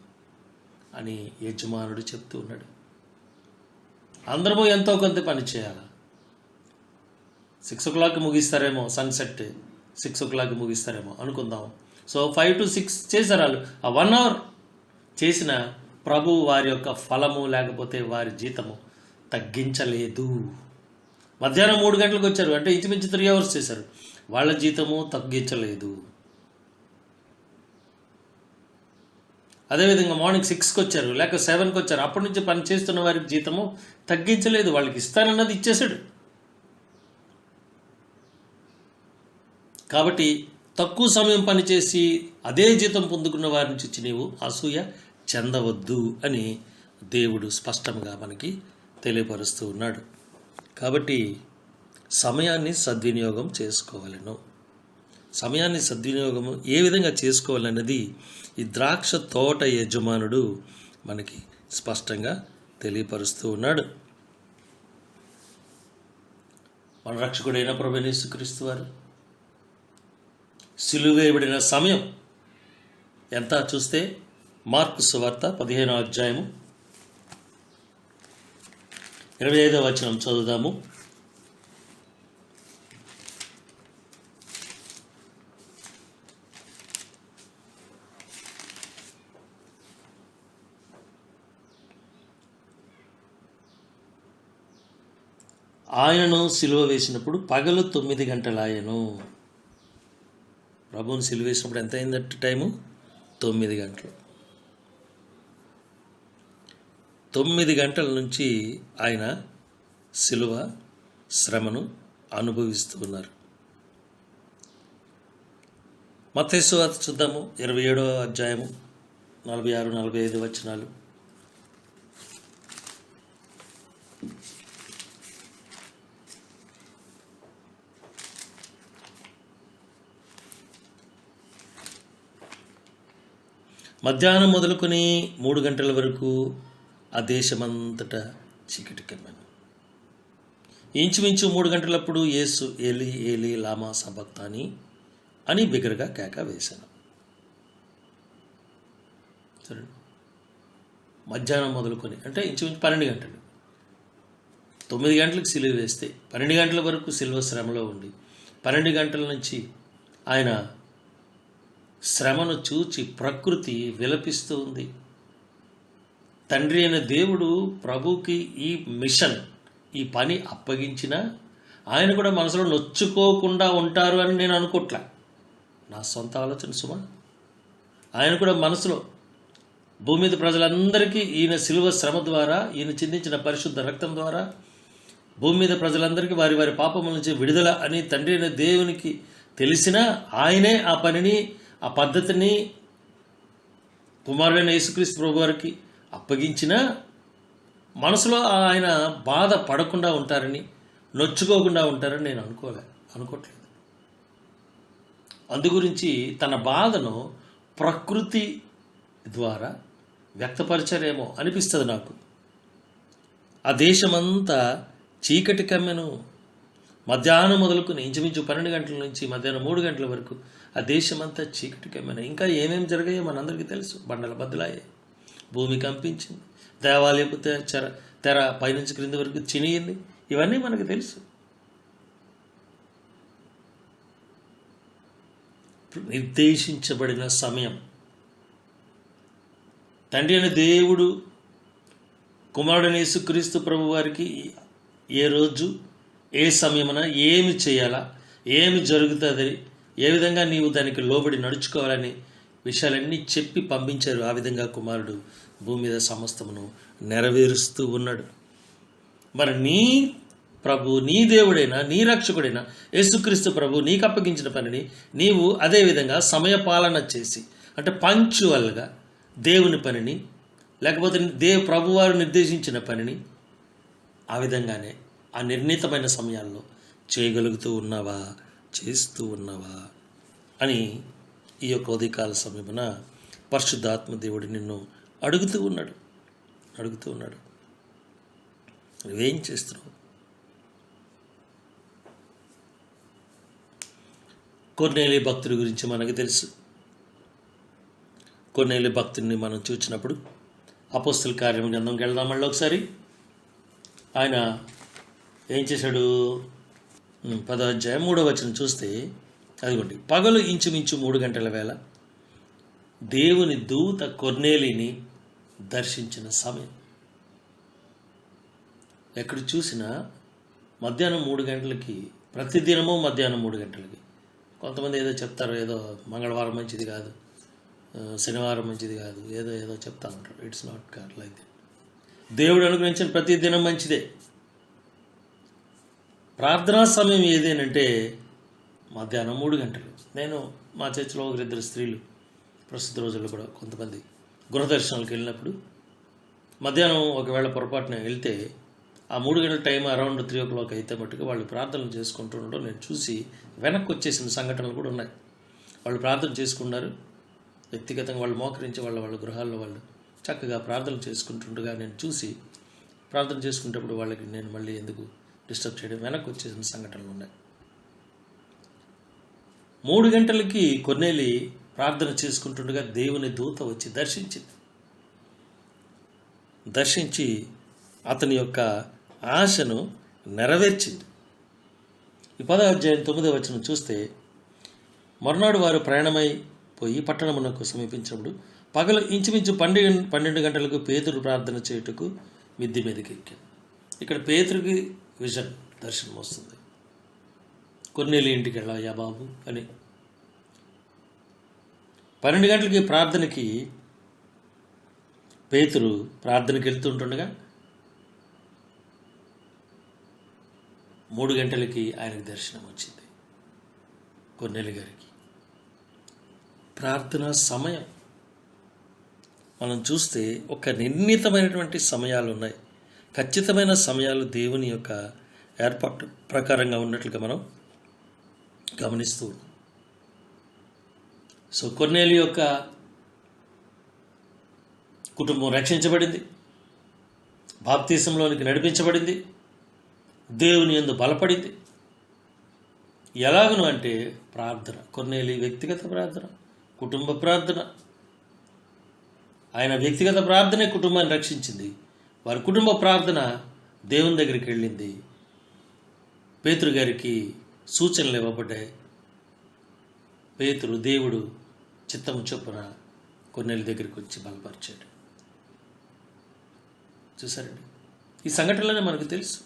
S1: అని యజమానుడు చెప్తూ ఉన్నాడు. అందరము ఎంతో కొంత పని చేయాలి. 6 o'clock ముగిస్తారేమో సన్సెట్, 6 o'clock ముగిస్తారేమో అనుకుందాం. సో 5 to 6 చేశారు వాళ్ళు. ఆ 1 hour చేసిన ప్రభు వారి యొక్క ఫలము లేకపోతే వారి జీతము తగ్గించలేదు. మధ్యాహ్నం 3 గంటలకు వచ్చారు అంటే ఇంచుమించు 3 hours చేశారు, వాళ్ళ జీతము తగ్గించలేదు. అదేవిధంగా మార్నింగ్ 6కి వచ్చారు లేక 7కి వచ్చారు, అప్పటి నుంచి పని చేస్తున్న వారికి జీతము తగ్గించలేదు. వాళ్ళకి ఇస్తానన్నది ఇచ్చేసాడు. కాబట్టి తక్కువ సమయం పనిచేసి అదే జీతం పొందుకున్న వారి నుంచి నీవు అసూయ చెందవద్దు అని దేవుడు స్పష్టంగా మనకి తెలియపరుస్తూ ఉన్నాడు. కాబట్టి సమయాన్ని సద్వినియోగం చేసుకోవాలను. సమయాన్ని సద్వినియోగం ఏ విధంగా చేసుకోవాలన్నది ఈ ద్రాక్ష తోట యజమానుడు మనకి స్పష్టంగా తెలియపరుస్తూ ఉన్నాడు. మన రక్షకుడైన ప్రభువైన యేసుక్రీస్తు వారు సిలువ వేయబడిన సమయం ఎంత చూస్తే మార్కు సువార్త 15వ అధ్యాయము 25వ వచనం చదువుదాము. ఆయనను సిలువ వేసినప్పుడు పగలు 9 గంటలాయను. ప్రభువుని సిలువ వేసినప్పుడు ఎంత అయిందంటే టైము 9 గంటలు. 9 గంటల నుంచి ఆయన సిలువ శ్రమను అనుభవిస్తూ ఉన్నారు. మత్తయి సువార్త చూద్దాము 27వ అధ్యాయము 46-45 వచనాలు. మధ్యాహ్నం మొదలుకొని 3 గంటల వరకు ఆ దేశమంతటా చీకటి కమ్మెను. ఇంచుమించు 3 గంటలప్పుడు యేసు ఏలి ఏలి లామా సబక్తాని అని బిగ్గరగా కేక వేశాను. సరే, మధ్యాహ్నం మొదలుకొని అంటే ఇంచుమించు 12 గంటలు. 9 గంటలకు సిలువ వేస్తే 12 గంటల వరకు సిలువ శ్రమలో ఉండి 12 గంటల నుంచి ఆయన శ్రమను చూచి ప్రకృతి విలపిస్తూ ఉంది. తండ్రి అయిన దేవుడు ప్రభుకి ఈ మిషన్, ఈ పని అప్పగించిన ఆయన కూడా మనసులో నొచ్చుకోకుండా ఉంటారు అని నేను అనుకోట్లా. నా సొంత ఆలోచన సుమా. ఆయన కూడా మనసులో భూమి మీద ప్రజలందరికీ ఈయన సిలువ శ్రమ ద్వారా, ఈయన చిందించిన పరిశుద్ధ రక్తం ద్వారా భూమి మీద ప్రజలందరికీ వారి వారి పాపముల నుంచి విడుదల అని తండ్రి అయిన దేవునికి తెలిసినా ఆయనే ఆ పనిని, ఆ పద్ధతిని కుమారుడైన యేసుక్రీస్తు ప్రభు వారికి అప్పగించిన మనసులో ఆయన బాధ పడకుండా ఉంటారని, నొచ్చుకోకుండా ఉంటారని నేను అనుకోవట్లేదు. అందుగురించి తన బాధను ప్రకృతి ద్వారా వ్యక్తపరిచారేమో అనిపిస్తుంది నాకు. ఆ దేశమంతా చీకటి కమ్మెను. మధ్యాహ్నం మొదలుకుని ఇంచుమించు 12 గంటల నుంచి మధ్యాహ్నం 3 గంటల వరకు ఆ దేశమంతా చీకటి కమ్మెను. ఇంకా ఏమేమి జరిగాయో మనందరికీ తెలుసు. బండల బద్దలాయి, భూమి కంపించింది, దేవాలయపు తెర పైనుంచి క్రింది వరకు చినిగింది. ఇవన్నీ మనకు తెలుసు. నిర్దేశించబడిన సమయం తండ్రి అయిన దేవుడు కుమారుడైన యేసుక్రీస్తు ప్రభు వారికి ఏ రోజు ఏ సమయమున ఏమి చేయాలా, ఏమి జరుగుతుంది, ఏ విధంగా నీవు దానికి లోబడి నడుచుకోవాలని విషయాలన్నీ చెప్పి పంపించారు. ఆ విధంగా కుమారుడు భూమి మీద సమస్తమును నెరవేరుస్తూ ఉన్నాడు. మరి నీ ప్రభు, నీ దేవుడైనా నీ రక్షకుడైన యేసుక్రీస్తు ప్రభు నీకు అప్పగించిన పనిని నీవు అదేవిధంగా సమయపాలన చేసి, అంటే పంక్చువల్గా దేవుని పనిని లేకపోతే ప్రభువారు నిర్దేశించిన పనిని ఆ విధంగానే ఆ నిర్ణీతమైన సమయాల్లో చేయగలుగుతూ ఉన్నావా, చేస్తూ ఉన్నావా అని ఈ యొక్క ఉదయకాల సమయమున పరిశుద్ధాత్మ దేవుడు నిన్ను అడుగుతూ ఉన్నాడు. నువ్వేం చేస్తున్నావు? కొర్నేలి భక్తుడి గురించి మనకు తెలుసు. కొర్నేలి భక్తుడిని మనం చూసినప్పుడు అపోస్తల కార్యం గ్రంథంకి వెళ్దాం మళ్ళీ ఒకసారి. ఆయన ఏం చేశాడు? 10వ అధ్యాయం 3వ వచనం చూస్తే అదిగోండి, పగలు ఇంచుమించు 3 గంటల వేళ దేవుని దూత కొర్నేలిని దర్శించిన సమయం. ఎక్కడ చూసినా మధ్యాహ్నం 3 గంటలకి, ప్రతిదినము మధ్యాహ్నం 3 గంటలకి. కొంతమంది ఏదో చెప్తారు, ఏదో మంగళవారం మంచిది కాదు, శనివారం మంచిది కాదు, ఏదో ఏదో చెప్తా ఉంటారు. It's not car like that. దేవుడు అనుగ్రహించిన ప్రతి దినం మంచిదే. ప్రార్థనా సమయం ఏదేనంటే మధ్యాహ్నం 3 గంటలు. నేను మా చర్చిలో 1-2 స్త్రీలు ప్రస్తుత రోజుల్లో కూడా కొంతమంది గృహదర్శనాలకు వెళ్ళినప్పుడు మధ్యాహ్నం ఒకవేళ పొరపాటున వెళ్తే ఆ 3 గంటల టైం అరౌండ్ 3 o'clock అయితే మట్టుకు వాళ్ళు ప్రార్థనలు చేసుకుంటుండడం నేను చూసి వెనక్కి వచ్చేసిన సంఘటనలు కూడా ఉన్నాయి. వాళ్ళు ప్రార్థన చేసుకున్నారు, వ్యక్తిగతంగా వాళ్ళు మోకరించి వాళ్ళ గృహాల్లో వాళ్ళు చక్కగా ప్రార్థనలు చేసుకుంటుండగా నేను చూసి ప్రార్థన చేసుకునేటప్పుడు వాళ్ళకి నేను మళ్ళీ ఎందుకు డిస్టర్బ్ చేయడం, వెనక్కి వచ్చేసిన సంఘటనలు ఉన్నాయి. 3 గంటలకి కొర్నేలి ప్రార్థన చేసుకుంటుండగా దేవుని దూత వచ్చి దర్శించి అతని యొక్క ఆశను నెరవేర్చింది. ఈ 10వ అధ్యాయం 9వ వచనం చూస్తే, మరునాడు వారు ప్రయాణమై పోయి పట్టణమునకు సమీపించినప్పుడు పగలు ఇంచుమించు 12 గంటలకు పేతురు ప్రార్థన చేయుటకు మిద్ది మీదకి ఎక్కాడు. ఇక్కడ పేతురుకి విజన్, దర్శనం వస్తుంది. కొర్నేలి ఇంటికి వెళ్ళాయా బాబు అని. 12 గంటలకి ప్రార్థనకి పేతురు ప్రార్థనకి వెళ్తుంటుండగా 3 గంటలకి ఆయనకు దర్శనం వచ్చింది, కొర్నేలి గారికి. ప్రార్థనా సమయం మనం చూస్తే ఒక నిర్ణీతమైనటువంటి సమయాలు ఉన్నాయి, ఖచ్చితమైన సమయాలు దేవుని యొక్క ఏర్పాటు ప్రకారంగా ఉన్నట్లుగా మనం గమనిస్తూ ఉన్నాం. సో కొర్నేలి యొక్క కుటుంబం రక్షించబడింది, బాప్తీసంలోనికి నడిపించబడింది, దేవుని యందు బలపడింది. ఎలాగను అంటే ప్రార్థన. కొర్నేలి వ్యక్తిగత ప్రార్థన, కుటుంబ ప్రార్థన. ఆయన వ్యక్తిగత ప్రార్థనే కుటుంబాన్ని రక్షించింది. వారి కుటుంబ ప్రార్థన దేవుని దగ్గరికి వెళ్ళింది. పేతురు గారికి సూచనలు ఇవ్వబడ్డాయి. పేతురు దేవుడు చిత్తము చొప్పున కొర్నేలి దగ్గరికి వచ్చి బలపరిచాడు. చూసారండి, ఈ సంఘటనలనే మనకు తెలుసు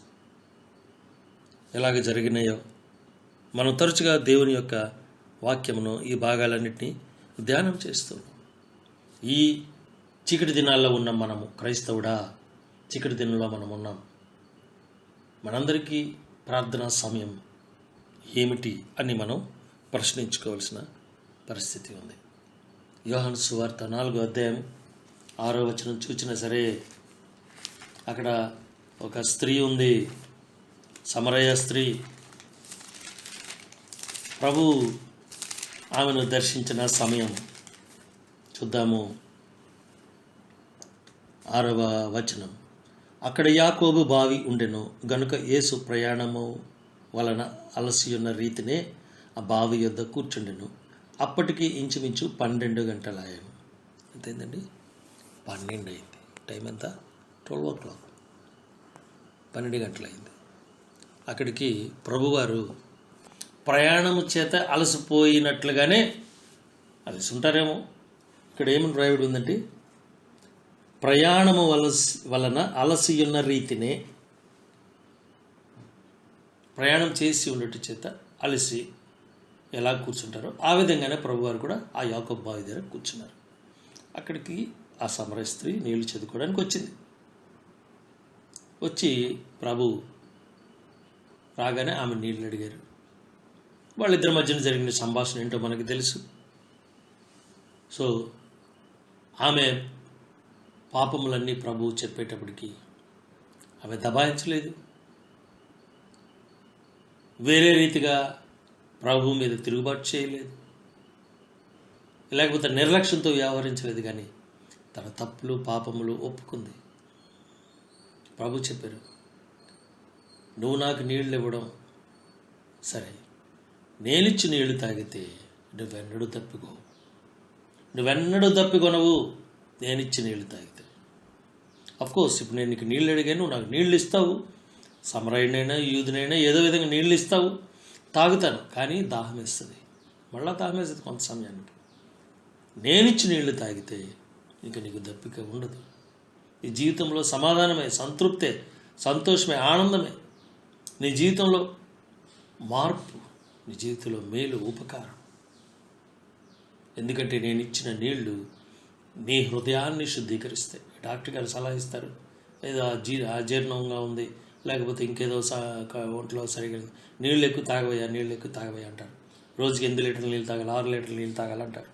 S1: ఎలాగ జరిగినాయో. మనం తరచుగా దేవుని యొక్క వాక్యమును, ఈ భాగాలన్నింటినీ ధ్యానం చేస్తున్నాం. ఈ చీకటి దినాల్లో ఉన్నాం మనము. క్రైస్తవుడా, చీకటి దినంలో మనం ఉన్నాం. మనందరికీ ప్రార్థనా సమయం ఏమిటి అని మనం ప్రశ్నించుకోవాల్సిన పరిస్థితి ఉంది. యోహాను సువార్త 4వ అధ్యాయం 6వ వచనం చూచినా సరే, అక్కడ ఒక స్త్రీ ఉంది, సమరయ స్త్రీ. ప్రభు ఆమెను దర్శించిన సమయం చూద్దాము. 6వ వచనం, అక్కడ యాకోబు బావి ఉండెను గనుక యేసు ప్రయాణము వలన అలసియున్న రీతినే ఆ బావి యొద్ద కూర్చుండెను. అప్పటికి ఇంచుమించు 12 గంటలాయను. ఎంతైందండి? 12 అయింది. టైం ఎంత? 12 o'clock. 12 గంటలైంది. అక్కడికి ప్రభువారు ప్రయాణము చేత అలసిపోయినట్లుగానే, అలసి ఉంటారేమో, ఇక్కడ ఏమని రాయబడి ఉందంటే, ప్రయాణము వలన అలసియున్న రీతినే, ప్రయాణం చేసి ఉండటం చేత అలసి ఎలా కూర్చుంటారో ఆ విధంగానే ప్రభువారు కూడా ఆ యాకోబు బావి దగ్గర కూర్చున్నారు. అక్కడికి ఆ సమరయ స్త్రీ నీళ్లు చదువుకోవడానికి వచ్చింది. వచ్చి ప్రభు రాగానే ఆమె నీళ్ళు అడిగారు. వాళ్ళిద్దరి మధ్యన జరిగిన సంభాషణ ఏంటో మనకు తెలుసు. సో ఆమె పాపములన్నీ ప్రభువు చెప్పేటప్పటికి ఆమె దబాయించలేదు, వేరే రీతిగా ప్రభు మీద తిరుగుబాటు చేయలేదు, లేకపోతే నిర్లక్ష్యంతో వ్యవహరించలేదు. కానీ తన తప్పులు పాపములు ఒప్పుకుంది. ప్రభు చెప్పారు, నువ్వు నాకు నీళ్ళు ఇవ్వడం సరే, నేనిచ్చి నీళ్లు తాగితే నువ్వెన్నడూ తప్పికొనవు. నేనిచ్చి నీళ్లు తాగితే. అఫ్కోర్స్ ఇప్పుడు నేను నీకు నీళ్ళు అడిగాను, నువ్వు నాకు నీళ్ళు ఇస్తావు, సమరయునైనా యూదునైనా ఏదో విధంగా నీళ్ళు ఇస్తావు, తాగుతాను. కానీ దాహం వేస్తుంది. మళ్ళా తాగేస్తుంది కొంత సమయానికి. నేనిచ్చి నీళ్లు తాగితే ఇక నీకు దప్పిక ఉండదు. నీ జీవితంలో సమాధానమే, సంతృప్తే, సంతోషమే, ఆనందమే. నీ జీవితంలో మార్పు, నీ జీవితంలో మేలు, ఉపకారం. ఎందుకంటే నేను ఇచ్చిన నీళ్లు నీ హృదయాన్ని శుద్ధీకరిస్తాయి. డాక్టర్ గారు సలహా ఇస్తారు, ఏదో అజీర్ణంగా ఉంది, లేకపోతే ఇంకేదో ఒంట్లో సరిగ్గా నీళ్ళు ఎక్కువ తాగవయ్యా, నీళ్ళు ఎక్కువ తాగవయ్యా అంటారు. రోజుకి 8 లీటర్లు నీళ్ళు తాగాలి, 6 లీటర్లు నీళ్ళు తాగాలంటారు.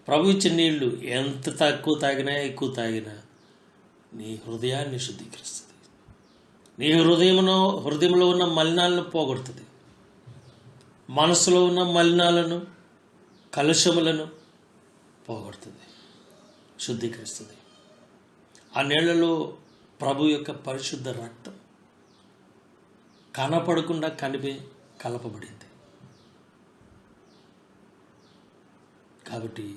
S1: ప్రభు ఇచ్చిన నీళ్లు ఎంత తక్కువ తాగినా ఎక్కువ తాగినా నీ హృదయాన్ని శుద్ధీకరిస్తుంది. నీ హృదయంలో ఉన్న మలినాలను పోగొడుతుంది. మనసులో ఉన్న మలినాలను, కలుషములను పోగొడుతుంది, శుద్ధీకరిస్తుంది. ఆ నీళ్లలో ప్రభు యొక్క పరిశుద్ధ రక్తం కనపడకుండా కలపబడింది. కాబట్టి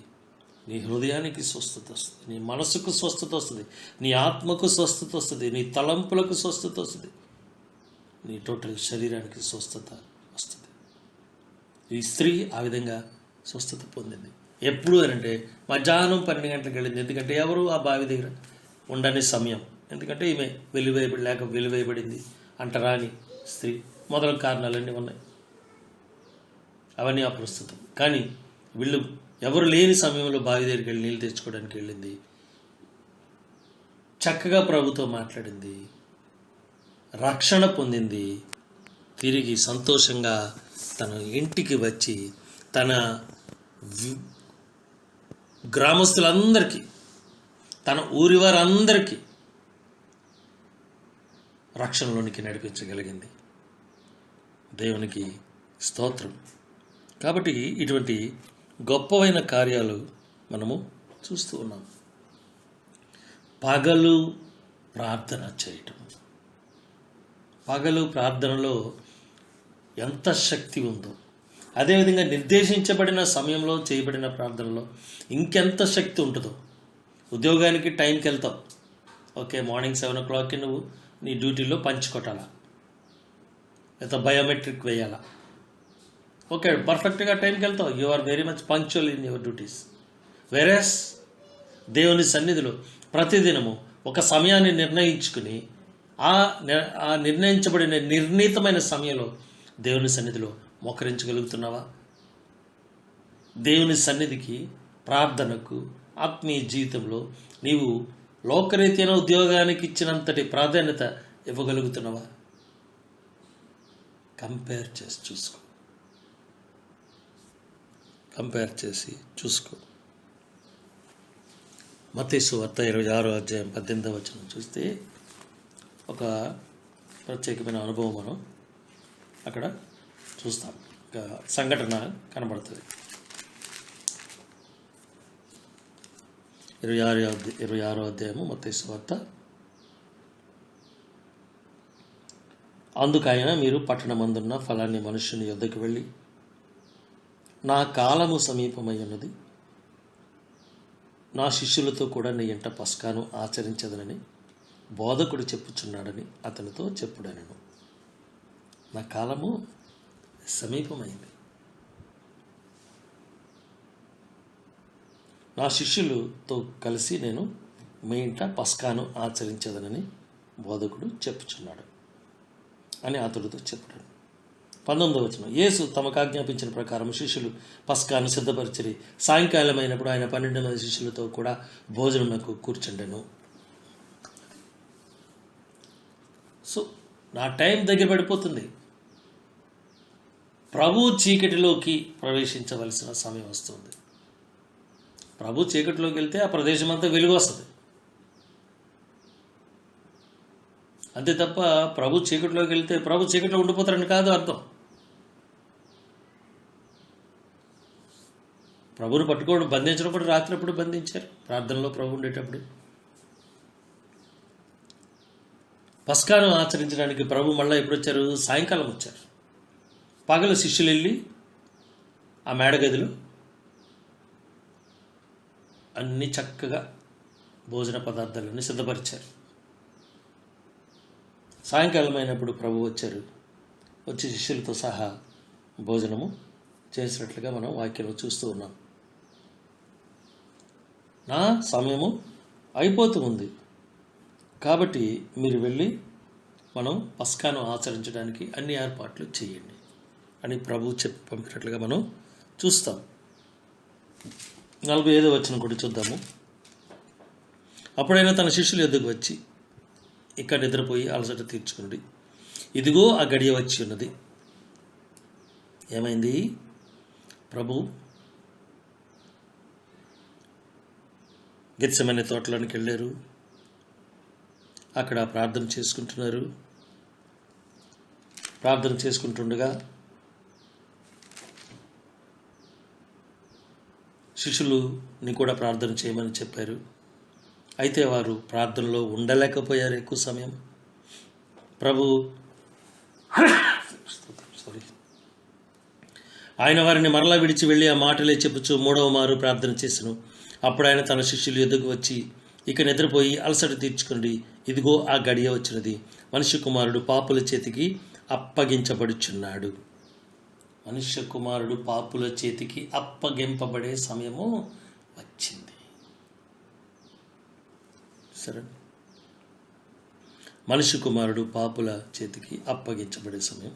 S1: నీ హృదయానికి స్వస్థత వస్తుంది, నీ మనసుకు స్వస్థత వస్తుంది, నీ ఆత్మకు స్వస్థత వస్తుంది, నీ తలంపులకు స్వస్థత వస్తుంది, నీ టోటల్ శరీరానికి స్వస్థత వస్తుంది. ఈ స్త్రీ ఆ విధంగా స్వస్థత పొందింది. ఎప్పుడు అంటే మధ్యాహ్నం 12 గంటలకు వెళ్ళింది. ఎందుకంటే ఎవరు ఆ బావి దగ్గర ఉండని సమయం. ఎందుకంటే ఈమె వెలివేయబడింది అంటారా అని స్త్రీ, మొదలగు కారణాలన్నీ ఉన్నాయి. అవన్నీ అప్రస్తుతం. కానీ వీళ్ళు ఎవరు లేని సమయంలో బావి దగ్గరికి వెళ్ళి నీళ్ళు తెచ్చుకోవడానికి వెళ్ళింది. చక్కగా ప్రభుతో మాట్లాడింది, రక్షణ పొందింది. తిరిగి సంతోషంగా తన ఇంటికి వచ్చి తన గ్రామస్తులందరికీ, తన ఊరి వారందరికీ రక్షణలోనికి నడిపించగలిగింది. దేవునికి స్తోత్రం. కాబట్టి ఇటువంటి గొప్పవైన కార్యాలు మనము చూస్తూ ఉన్నాం. పగలు ప్రార్థన చేయటం, పగలు ప్రార్థనలో ఎంత శక్తి ఉందో, అదేవిధంగా నిర్దేశించబడిన సమయంలో చేయబడిన ప్రార్థనలో ఇంకెంత శక్తి ఉంటుందో. ఉద్యోగానికి టైంకి వెళ్తావు, ఓకే, మార్నింగ్ 7 o'clockకి నువ్వు నీ డ్యూటీలో పంచుకొట్టాలా, లేదా బయోమెట్రిక్ వేయాలా, ఓకే, పర్ఫెక్ట్గా టైంకి వెళ్తావు. You are very much punctual in your duties. వెరస్ దేవుని సన్నిధిలో ప్రతిదినము ఒక సమయాన్ని నిర్ణయించుకుని ఆ నిర్ణయించబడిన నిర్ణీతమైన సమయంలో దేవుని సన్నిధిలో మోకరించగలుగుతున్నావా? దేవుని సన్నిధికి, ప్రార్థనకు, ఆత్మీయ జీవితంలో నీవు లోకరీత్యైన ఉద్యోగానికి ఇచ్చినంతటి ప్రాధాన్యత ఇవ్వగలుగుతున్నావా? కంపేర్ చేసి చూసుకో. మత్తయి సువార్త 26వ అధ్యాయం 18వ వచనం చూస్తే ఒక ప్రత్యేకమైన అనుభవం మనం అక్కడ చూస్తాం. ఒక సంఘటన కనబడుతుంది. 26వ అధ్యాయము మత్తయి సువార్త. అందుకైనా మీరు పట్టణమందున్న ఫలాని మనుష్యుని యొద్దకు వెళ్ళి, నా కాలము సమీపమై ఉన్నది, నా శిష్యులతో కూడా నీ ఇంట పస్కాను ఆచరించదనని బోధకుడు చెప్పుచున్నాడని అతనితో చెప్పుడనెను. నా కాలము సమీపమైంది, నా శిష్యులతో కలిసి నేను మీ ఇంట పస్కాను ఆచరించదనని బోధకుడు చెప్పుచున్నాడు అని అతడితో చెప్పాడు. 19వ వచనం. యేసు తమకు ఆజ్ఞాపించిన ప్రకారం శిష్యులు పస్కాను సిద్ధపరిచిరి. సాయంకాలం అయినప్పుడు ఆయన 12 మంది శిష్యులతో కూడా భోజనమునకు కూర్చుండెను. సో నా టైం దగ్గర పడిపోతుంది. ప్రభు చీకటిలోకి ప్రవేశించవలసిన సమయం వస్తుంది. ప్రభు చీకటిలోకి వెళ్తే ఆ ప్రదేశం అంతా వెలుగు వస్తుంది. అంతే తప్ప ప్రభు చీకటిలోకి వెళ్తే ప్రభు చీకటిలో ఉండిపోతారని కాదు అర్థం. ప్రభుని పట్టుకోవడం, బంధించినప్పుడు రాత్రి ఎప్పుడు బంధించారు? ప్రార్థనలో ప్రభు ఉండేటప్పుడు. పస్కాను ఆచరించడానికి ప్రభు మళ్ళీ ఎప్పుడు వచ్చారు? సాయంకాలం వచ్చారు. పగలు శిష్యులు వెళ్ళి ఆ మేడగదిలో అన్ని చక్కగా భోజన పదార్థాలన్నీ సిద్ధపరిచారు. సాయంకాలం అయినప్పుడు ప్రభు వచ్చారు. వచ్చి శిష్యులతో సహా భోజనము చేసినట్లుగా మనం వాక్యంలో చూస్తూ ఉన్నాం. నా సమయము అయిపోతూ ఉంది కాబట్టి మీరు వెళ్ళి మనం పస్కాను ఆచరించడానికి అన్ని ఏర్పాట్లు చేయండి అని ప్రభు చెప్పి పంపినట్లుగా మనం చూస్తాం. 45వ వచనం కూడా చూద్దాము. అప్పుడైనా తన శిష్యులు ఎదుగు వచ్చి, ఇక్కడ నిద్రపోయి అలసట తీర్చుకోండి, ఇదిగో ఆ గడియ వచ్చి ఉన్నది. ఏమైంది? ప్రభు గెత్సెమనే తోటలోనికి వెళ్ళారు. అక్కడ ప్రార్థన చేసుకుంటున్నారు. ప్రార్థన చేసుకుంటుండగా శిష్యులని కూడా ప్రార్థన చేయమని చెప్పారు. అయితే వారు ప్రార్థనలో ఉండలేకపోయారు ఎక్కువ సమయం. ప్రభు ఆయన వారిని మరలా విడిచి వెళ్ళి ఆ మాటలే చెప్పుచు 3వ మారు ప్రార్థన చేసెను. అప్పుడు ఆయన తన శిష్యులు ఎదుగు వచ్చి, ఇక నిద్రపోయి అలసట తీర్చుకోండి, ఇదిగో ఆ గడియ వచ్చినది, మనుష్య కుమారుడు పాపుల చేతికి అప్పగించబడుచున్నాడు. మనుష్య కుమారుడు పాపుల చేతికి అప్పగింపబడే సమయము వచ్చింది. సరే, మనుష్య కుమారుడు పాపుల చేతికి అప్పగించబడే సమయం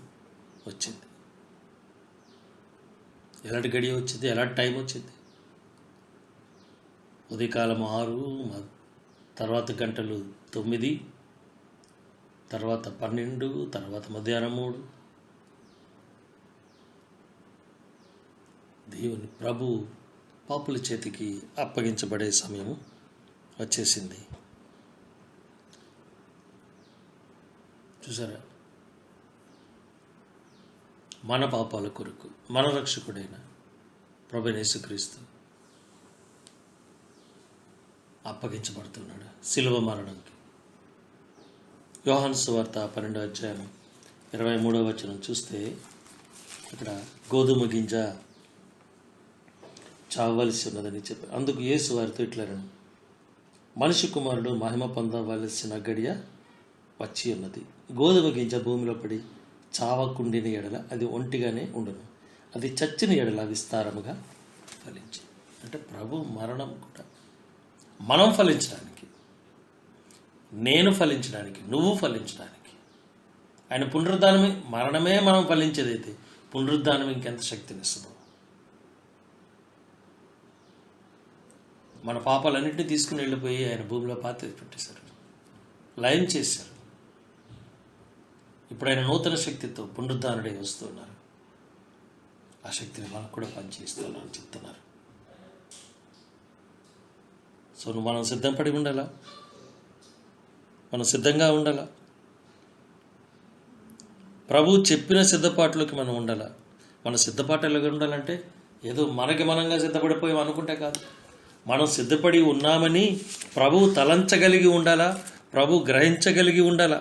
S1: వచ్చింది. ఎలాంటి గడియ వచ్చింది? ఎలాంటి టైం వచ్చింది? ఉదయకాలం 6, తర్వాత గంటలు 9, తర్వాత 12, తర్వాత మధ్యాహ్నం 3. దేవుని ప్రభు పాపుల చేతికి అప్పగించబడే సమయము వచ్చేసింది. చూసారా? మన పాపాల కొరకు మన రక్షకుడైన ప్రభువైన యేసుక్రీస్తు అప్పగించబడుతున్నాడు శిలువ మరణంకి. యోహాను సువార్త 12వ అధ్యాయం 23వ వచనం చూస్తే ఇక్కడ గోధుమ గింజ చావవలసి ఉన్నదని చెప్పారు. అందుకు యేసు వారితో ఇట్లనెను, మనిషి కుమారుడు మహిమ పొందవలసిన గడియ వచ్చి ఉన్నది. గోధుమ గింజ భూమిలో పడి చావకుండిన ఎడల అది ఒంటిగానే ఉండును, అది చచ్చిన ఎడల విస్తారముగా ఫలించి. అంటే ప్రభు మరణం కూడా మనం ఫలించడానికి, నేను ఫలించడానికి, నువ్వు ఫలించడానికి. ఆయన పునరుద్ధానమే, మరణమే మనం ఫలించేదైతే పునరుద్ధానం ఇంకెంత శక్తినిస్తుందో. మన పాపాలన్నింటినీ తీసుకుని వెళ్ళిపోయి ఆయన భూమిలో పాతి పెట్టేశారు, లయం చేశారు. ఇప్పుడు ఆయన నూతన శక్తితో పునరుద్ధానుడే వస్తున్నారు. ఆ శక్తిని మనకు కూడా పనిచేస్తున్నారని చెప్తున్నారు. సో మనం సిద్ధపడి ఉండాలా, మనం సిద్ధంగా ఉండాలా. ప్రభు చెప్పిన సిద్ధపాటులోకి మనం ఉండాలా. మన సిద్ధపాటు ఎలాగ ఉండాలంటే ఏదో మనకి మనంగా సిద్ధపడిపోయాం అనుకుంటే కాదు. మనం సిద్ధపడి ఉన్నామని ప్రభువు తలంచగలిగి ఉండాలా, ప్రభు గ్రహించగలిగి ఉండాలా,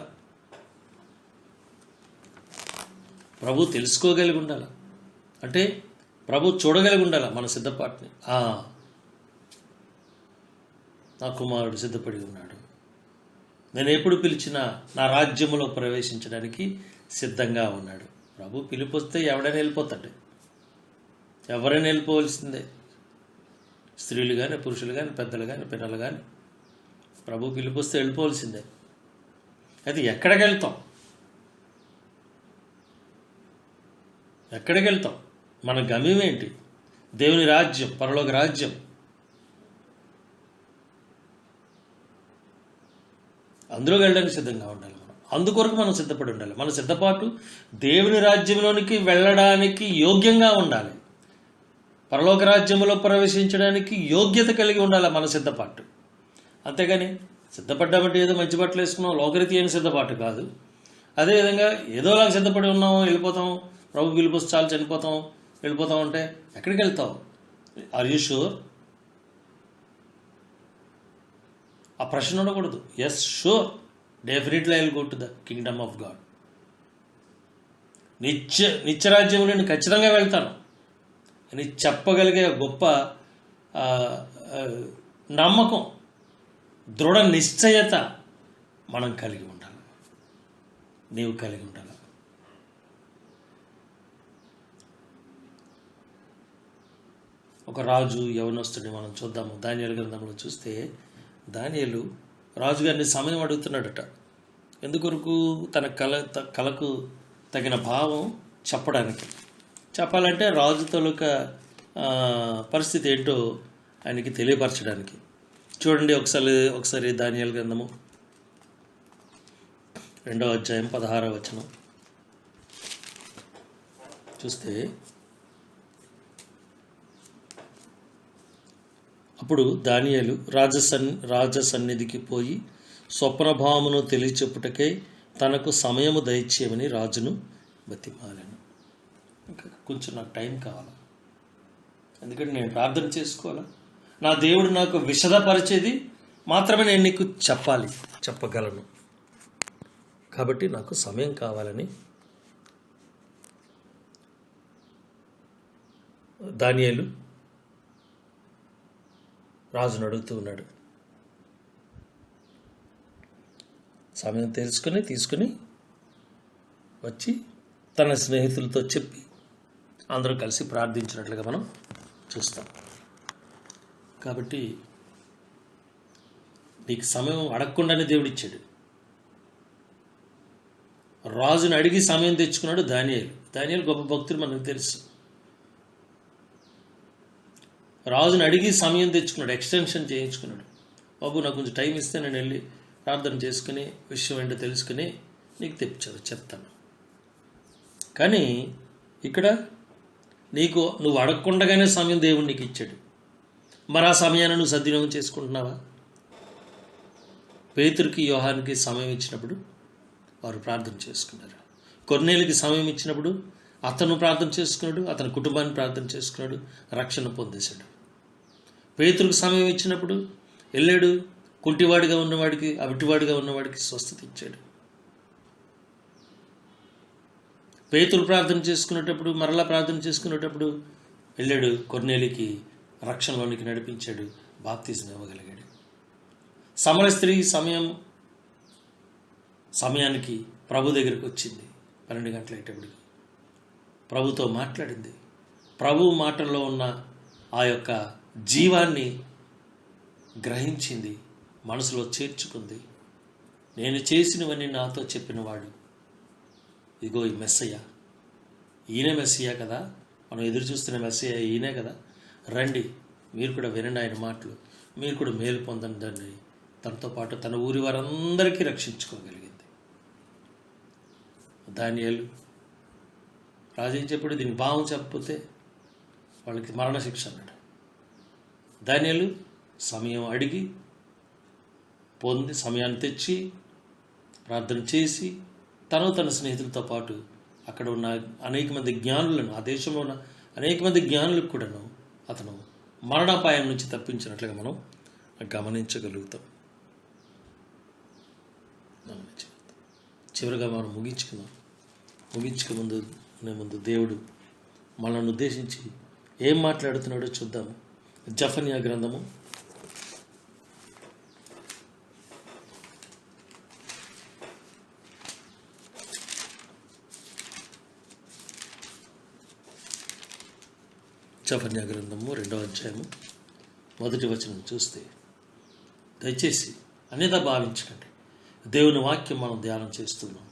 S1: ప్రభు తెలుసుకోగలిగి ఉండాలా. అంటే ప్రభు చూడగలిగి ఉండాలా మన సిద్ధపాటుని. నా కుమారుడు సిద్ధపడి ఉన్నాడు, నేను ఎప్పుడు పిలిచినా నా రాజ్యములో ప్రవేశించడానికి సిద్ధంగా ఉన్నాడు. ప్రభు పిలుపు వస్తే ఎవడైనా వెళ్ళిపోతాడు, ఎవరైనా వెళ్ళిపోవలసిందే. స్త్రీలు కానీ, పురుషులు కానీ, పెద్దలు కానీ, పిల్లలు కానీ ప్రభు పిలుపు వస్తే వెళ్ళిపోవలసిందే. అయితే ఎక్కడికి వెళ్తాం? ఎక్కడికి వెళ్తాం? మన గమ్యం ఏంటి? దేవుని రాజ్యం, పరలోక రాజ్యం. అందులోకి వెళ్ళడానికి సిద్ధంగా ఉండాలి. మనం అందుకొరకు మనం సిద్ధపడి ఉండాలి. మన సిద్ధపాటు దేవుని రాజ్యంలోనికి వెళ్ళడానికి యోగ్యంగా ఉండాలి. పరలోక రాజ్యంలో ప్రవేశించడానికి యోగ్యత కలిగి ఉండాలి మన సిద్ధపాటు. అంతేగాని సిద్ధపడ్డామంటే ఏదో మంచి బట్టలు వేసుకున్నాం, లోకరీతి అయిన సిద్ధపాటు కాదు. అదేవిధంగా ఏదోలాగా సిద్ధపడి ఉన్నాం, వెళ్ళిపోతాం, ప్రభు పిలుపు చాలు చనిపోతాం, వెళ్ళిపోతాం అంటే ఎక్కడికి వెళ్తావు? Are you sure? ఆ ప్రశ్న ఉండకూడదు. Yes, sure, definitely I will go to the kingdom of God. నిత్యరాజ్యంలో నేను ఖచ్చితంగా వెళ్తాను అని చెప్పగలిగే గొప్ప నమ్మకం, దృఢ నిశ్చయత మనం కలిగి ఉండాలి, నీవు కలిగి ఉండాలి. ఒక రాజు యవనస్తుడిని మనం చూద్దాము. దానియేలు గ్రంథంలో చూస్తే దానియేలు రాజుగారిని సమయం అడుగుతున్నాడట. ఎందుకొరకు? తన కళకు తగిన భావం చెప్పాలంటే రాజు తాలూకా పరిస్థితి ఏంటో ఆయనకి తెలియపరచడానికి. చూడండి ఒకసారి దానియేలు గ్రంథము 2వ అధ్యాయం 16వ వచనం చూస్తే, అప్పుడు దానియేలు రాజసన్నిధికి పోయి స్వప్నభావమును తెలియచెప్పుటకై తనకు సమయము దయచేయమని రాజును బతిమాలాను. ఇంకా కొంచెం నాకు టైం కావాలా, ఎందుకంటే నేను ప్రార్థన చేసుకోవాలా. నా దేవుడు నాకు విశదపరిచేది మాత్రమే నేను నీకు చెప్పగలను. కాబట్టి నాకు సమయం కావాలని దానియేలు రాజును అడుగుతూ ఉన్నాడు. సమయం తీసుకుని వచ్చి తన స్నేహితులతో చెప్పి అందరూ కలిసి ప్రార్థించినట్లుగా మనం చూస్తాం. కాబట్టి నీకు సమయం అడగకుండానే దేవుడు ఇచ్చాడు. రాజుని అడిగి సమయం తెచ్చుకున్నాడు దానియేలు గొప్ప భక్తుడు మనకు తెలుసు. రాజుని అడిగి సమయం తెచ్చుకున్నాడు, ఎక్స్టెన్షన్ చేయించుకున్నాడు. బాబు నాకు కొంచెం టైం ఇస్తే నేను వెళ్ళి ప్రార్థన చేసుకుని విషయం ఏంటో తెలుసుకుని నీకు చెప్తాను. కానీ ఇక్కడ నువ్వు అడగకుండగానే సమయం దేవుడు నీకు ఇచ్చాడు. మరి ఆ సమయాన్ని నువ్వు సద్వినియోగం చేసుకుంటున్నావా? పేతురుకి యోహానికి సమయం ఇచ్చినప్పుడు వారు ప్రార్థన చేసుకున్నారు. కొర్నేలికి సమయం ఇచ్చినప్పుడు అతను ప్రార్థన చేసుకున్నాడు, అతని కుటుంబాన్ని ప్రార్థన చేసుకున్నాడు, రక్షణ పొందేశాడు. పేతురుకు సమయం ఇచ్చినప్పుడు వెళ్ళాడు, కుంటివాడిగా ఉన్నవాడికి అవిటివాడిగా ఉన్నవాడికి స్వస్థత ఇచ్చాడు. పేతురు ప్రార్థన చేసుకునేటప్పుడు మరలా ప్రార్థన చేసుకునేటప్పుడు వెళ్ళాడు, కొర్నేలికి రక్షణలోనికి నడిపించాడు, బాప్తిజం ఇవ్వగలిగాడు. సమర స్త్రీ సమయానికి ప్రభు దగ్గరికి వచ్చింది. 12 గంటల అయ్యేటప్పటికి ప్రభుతో మాట్లాడింది. ప్రభు మాటల్లో ఉన్న ఆ యొక్క జీవాన్ని గ్రహించింది, మనసులో చేర్చుకుంది. నేను చేసినవన్నీ నాతో చెప్పినవాడు, ఇదిగో ఈ మెస్సయ్య, ఈయనే మెస్సయ్య కదా, మనం ఎదురు చూస్తున్న మెస్సయ్య ఈయనే కదా, రండి మీరు కూడా వినండి ఆయన మాటలు, మీరు కూడా మేలు పొందండి అని తనతో పాటు తన ఊరి వారందరికీ రక్షించుకోగలిగింది. దానియేలు రాజు ఏం చెప్పాడు? దీనికి భావం చెప్పకపోతే వాళ్ళకి మరణశిక్ష అన్నాడు. దానియేలు సమయం అడిగి పొంది సమయాన్ని తెచ్చి ప్రార్థన చేసి తన స్నేహితులతో పాటు అక్కడ ఉన్న అనేక మంది జ్ఞానులను, ఆ దేశంలో ఉన్న అనేక మంది జ్ఞానులకు కూడాను అతను మరణాపాయం నుంచి తప్పించినట్లుగా మనం గమనించగలుగుతాం. చివరిగా మనం ముగించుకు ముందు దేవుడు మనల్ని ఉద్దేశించి ఏం మాట్లాడుతున్నాడో చూద్దాము. జెఫన్యా గ్రంథము 2వ అధ్యాయము 1వ వచనం చూస్తే, దయచేసి అనేదా భావించకండి, దేవుని వాక్యం మనం ధ్యానం చేస్తున్నాం.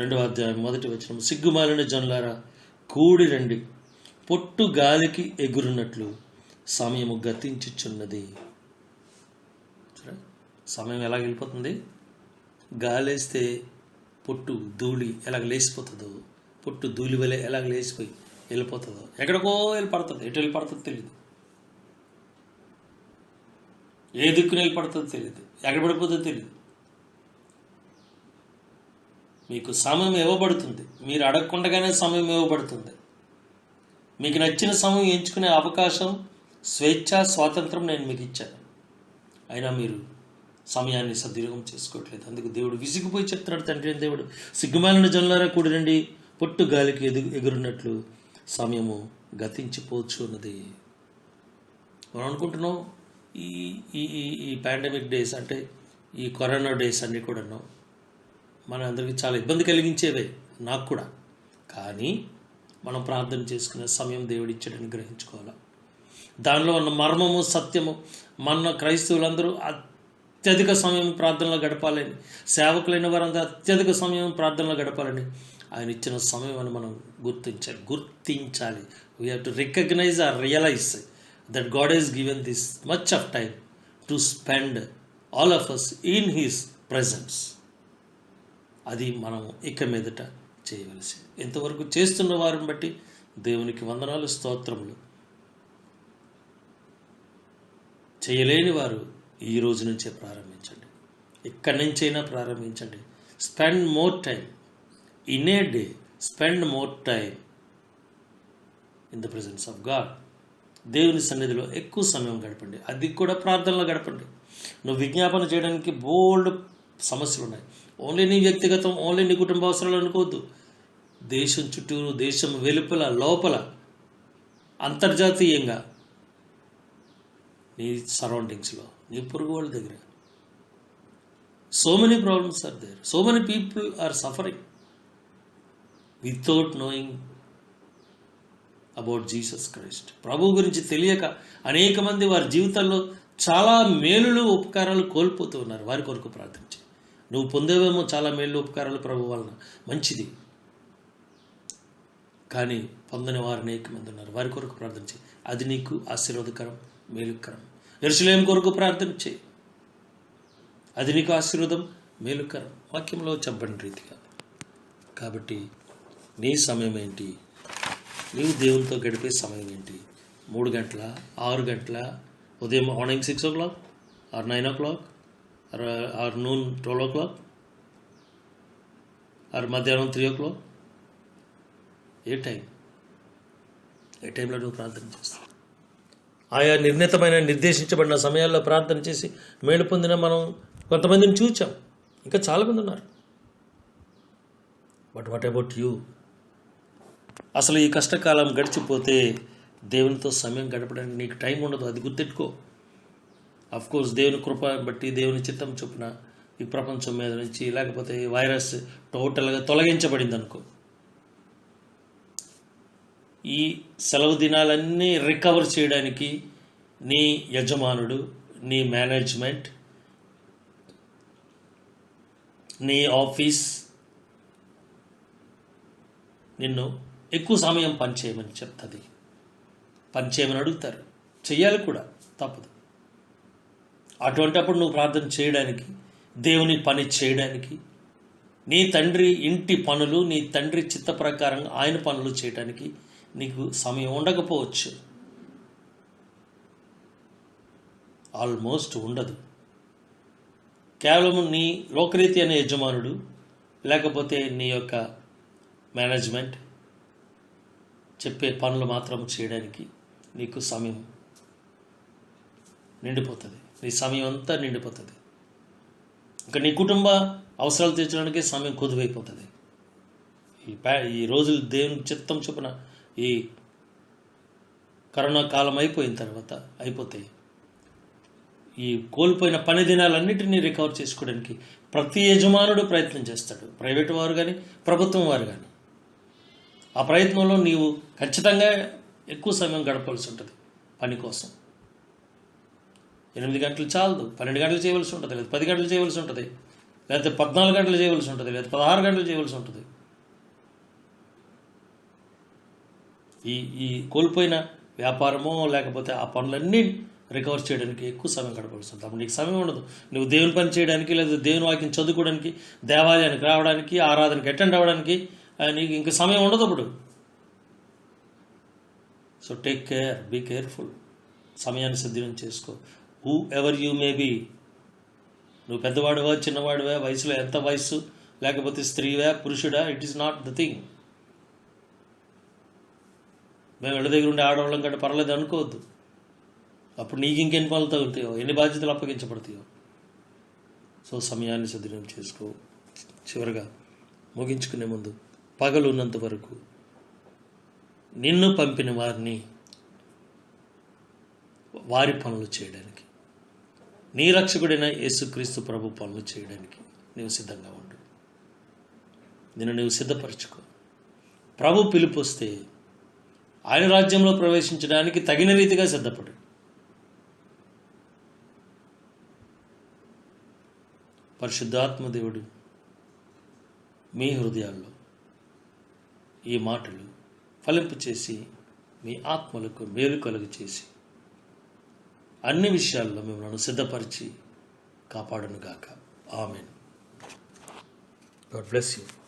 S1: 2వ అధ్యాయం 1వ వచనం, సిగ్గుమాలిన జనులారా కూడి రండి, పొట్టు గాలికి ఎగురున్నట్లు సమయము గతించుచున్నది. సమయం ఎలాగ వెళ్ళిపోతుంది? గాలేస్తే పొట్టు ధూళి ఎలాగ లేచిపోతుందో, పొట్టు ధూళి వలె ఎలాగ లేచిపోయి వెళ్ళిపోతుందో, ఎక్కడికో వెళ్ళి పడుతుంది, ఎటు వెళ్ళి పడుతుందో తెలియదు, ఏ దిక్కున వెళ్ళి పడుతుందో తెలియదు, ఎక్కడ పడిపోతుందో తెలియదు. మీకు సమయం ఇవ్వబడుతుంది, మీరు అడగకుండగానే సమయం ఇవ్వబడుతుంది. మీకు నచ్చిన సమయం ఎంచుకునే అవకాశం, స్వేచ్ఛ, స్వాతంత్రం నేను మీకు ఇచ్చాను. అయినా మీరు సమయాన్ని సద్వినియోగం చేసుకోవట్లేదు. అందుకు దేవుడు విసిగిపోయి చెప్తున్నాడు, తండ్రి అయిన దేవుడు, సిగ్గుమాలిన జనులారా కూడి రండి, పొట్టు గాలికి ఎగురున్నట్లు సమయము గతించిపోవచ్చు అన్నది. మనం అనుకుంటున్నాం ఈ ఈ ఈ పాండమిక్ డేస్, అంటే ఈ కరోనా డేస్ అన్నీ కూడాను మన అందరికీ చాలా ఇబ్బంది కలిగించేవే, నాకు కూడా. కానీ మనం ప్రార్థన చేసుకునే సమయం దేవుడు ఇచ్చాడని గ్రహించుకోవాలి. దానిలో ఉన్న మర్మము, సత్యము మన క్రైస్తవులందరూ అత్యధిక సమయం ప్రార్థనలో గడపాలని, సేవకులైన వారందరూ అత్యధిక సమయం ప్రార్థనలో గడపాలని ఆయన ఇచ్చిన సమయం అని మనం గుర్తించాలి. We have to recognize or realize that God is given this much of time to spend all of us in his presence. అది మనం ఇక మీదట చేయవలసి. ఇంతవరకు చేస్తున్న వారిని బట్టి దేవునికి వందనాలు, స్తోత్రములు. చేయలేని వారు ఈ రోజు నుంచే ప్రారంభించండి, ఎక్కడి నుంచైనా ప్రారంభించండి. Spend more time in a day, spend more time in the presence of God. దేవుని సన్నిధిలో ఎక్కువ సమయం గడపండి, అది కూడా ప్రార్థనలో గడపండి. నువ్వు విజ్ఞాపన చేయడానికి బోల్డ్ సమస్యలు ఉన్నాయి. ఓన్లీ నీ వ్యక్తిగతం, ఓన్లీ నీ కుటుంబ అవసరాలు అనుకోవద్దు. దేశం చుట్టూరు, దేశం వెలుపల, లోపల, అంతర్జాతీయంగా, నీ సరౌండింగ్స్లో, నీ పొరుగు వాళ్ళ దగ్గర so many problems are there. So many people are suffering without knowing about Jesus Christ. ప్రభు గురించి తెలియక అనేక మంది వారి జీవితాల్లో చాలా మేలులు, ఉపకారాలు కోల్పోతూ ఉన్నారు. వారి కొరకు ప్రార్థించి, నువ్వు పొందేవేమో చాలా మేలు, ఉపకారాలు ప్రభు వలన, మంచిది. కానీ పొందని వారు అనేక మంది ఉన్నారు. వారి కొరకు ప్రార్థించి, అది నీకు ఆశీర్వాదకరం, మేలుకరం. యెరూషలేము కొరకు ప్రార్థన చేయి, అది నీకు ఆశీర్వాదం, మేలుకరం. వాక్యంలో చెప్పని రీతిగా. కాబట్టి నీ సమయం ఏంటి? నీవు దేవునితో గడిపే సమయం ఏంటి? 3 గంటల, 6 గంటల, ఉదయం morning 6 o'clock or 9 o'clock or noon 12 o'clock or మధ్యాహ్నం 3 o'clock? ఏ టైంలో నువ్వు ప్రార్థన చేస్తావు? ఆయా నిర్దేశించబడిన సమయాల్లో ప్రార్థన చేసి మేలు పొందిన మనం కొంతమందిని చూచాం, ఇంకా చాలామంది ఉన్నారు. But what about you? అసలు ఈ కష్టకాలం గడిచిపోతే దేవునితో సమయం గడపడానికి నీకు టైం ఉండదు, అది గుర్తెట్టుకో. అఫ్కోర్స్ దేవుని కృప బట్టి, దేవుని చిత్తం చొప్పున ఈ ప్రపంచం మీద నుంచి, లేకపోతే ఈ వైరస్ టోటల్గా తొలగించబడింది అనుకో, ఈ సెలవు దినాలన్నీ రికవర్ చేయడానికి నీ యజమానుడు, నీ మేనేజ్మెంట్, నీ ఆఫీస్ నిన్ను ఎక్కువ సమయం పనిచేయమని చెప్తుంది. పనిచేయమని అడుగుతారు, చెయ్యాలి కూడా, తప్పదు. అటువంటప్పుడు నువ్వు ప్రార్థన చేయడానికి, దేవుని పని చేయడానికి, నీ తండ్రి ఇంటి పనులు, నీ తండ్రి చిత్త ప్రకారం ఆయన పనులు చేయడానికి నీకు సమయం ఉండకపోవచ్చు, ఆల్మోస్ట్ ఉండదు. కేవలం నీ లోకరీతి అనే యజమానుడు, లేకపోతే నీ యొక్క మేనేజ్మెంట్ చెప్పే పనులు మాత్రం చేయడానికి నీకు సమయం నిండిపోతుంది. నీ సమయం అంతా నిండిపోతుంది. ఇంకా నీ కుటుంబ అవసరాలు తీర్చడానికి సమయం కొదువైపోతుంది. ఈ రోజులు దేవుని చిత్తం చొప్పున ఈ కరోనా కాలం అయిపోయిన తర్వాత అయిపోతాయి. ఈ కోల్పోయిన పని దినాలన్నిటినీ రికవర్ చేసుకోవడానికి ప్రతి యజమానుడు ప్రయత్నం చేస్తాడు, ప్రైవేటు వారు కానీ, ప్రభుత్వం వారు కానీ. ఆ ప్రయత్నంలో నీవు ఖచ్చితంగా ఎక్కువ సమయం గడపాల్సి ఉంటుంది పని కోసం. 8 గంటలు చాలదు, 12 గంటలు చేయవలసి ఉంటుంది, లేదా 10 గంటలు చేయవలసి ఉంటుంది, లేకపోతే 14 గంటలు చేయవలసి ఉంటుంది, లేదా 16 గంటలు చేయవలసి ఉంటుంది. ఈ కోల్పోయిన వ్యాపారమో లేకపోతే ఆ పనులన్నీ రికవర్ చేయడానికి ఎక్కువ సమయం గడపాల్సి ఉంటుంది. అప్పుడు నీకు సమయం ఉండదు. నువ్వు దేవుని పని చేయడానికి, లేదా దేవుని వాక్యం చదువుకోవడానికి, దేవాలయానికి రావడానికి, ఆరాధనకి అటెండ్ అవ్వడానికి నీకు ఇంకా సమయం ఉండదు అప్పుడు. So take care, be careful. సమయాన్ని సద్వినియోగం చేసుకో. Whoever you may be, నువ్వు పెద్దవాడివా, చిన్నవాడివా, వయసులో ఎంత వయసు, లేకపోతే స్త్రీవా, పురుషుడా, it is not the thing. మేము ఇళ్ళ దగ్గర ఉండే ఆడవాళ్ళం కంటే పర్లేదు అనుకోవద్దు. అప్పుడు నీకు ఇంకెన్ని పనులు తగులుతాయో, ఎన్ని బాధ్యతలు అప్పగించబడతాయో. సో సమయాన్ని సద్వినియోగం చేసుకో. చివరిగా ముగించుకునే ముందు, పగలు ఉన్నంత వరకు నిన్ను పంపిన వారిని వారి పనులు చేయడానికి, నీ రక్షకుడైన యేసుక్రీస్తు ప్రభు పనులు చేయడానికి నీవు సిద్ధంగా ఉండు. నిన్ను నీవు సిద్ధపరచుకో. ప్రభు పిలుపు వస్తే ఆయన రాజ్యంలో ప్రవేశించడానికి తగిన రీతిగా సిద్ధపడు. పరిశుద్ధాత్మ దేవుడు మీ హృదయాల్లో ఈ మాటలు ఫలింపు చేసి మీ ఆత్మలకు మేలు కలుగు చేసి అన్ని విషయాల్లో మిమ్మల్ని సిద్ధపరిచి కాపాడునుగాక. ఆమేన్. God bless you.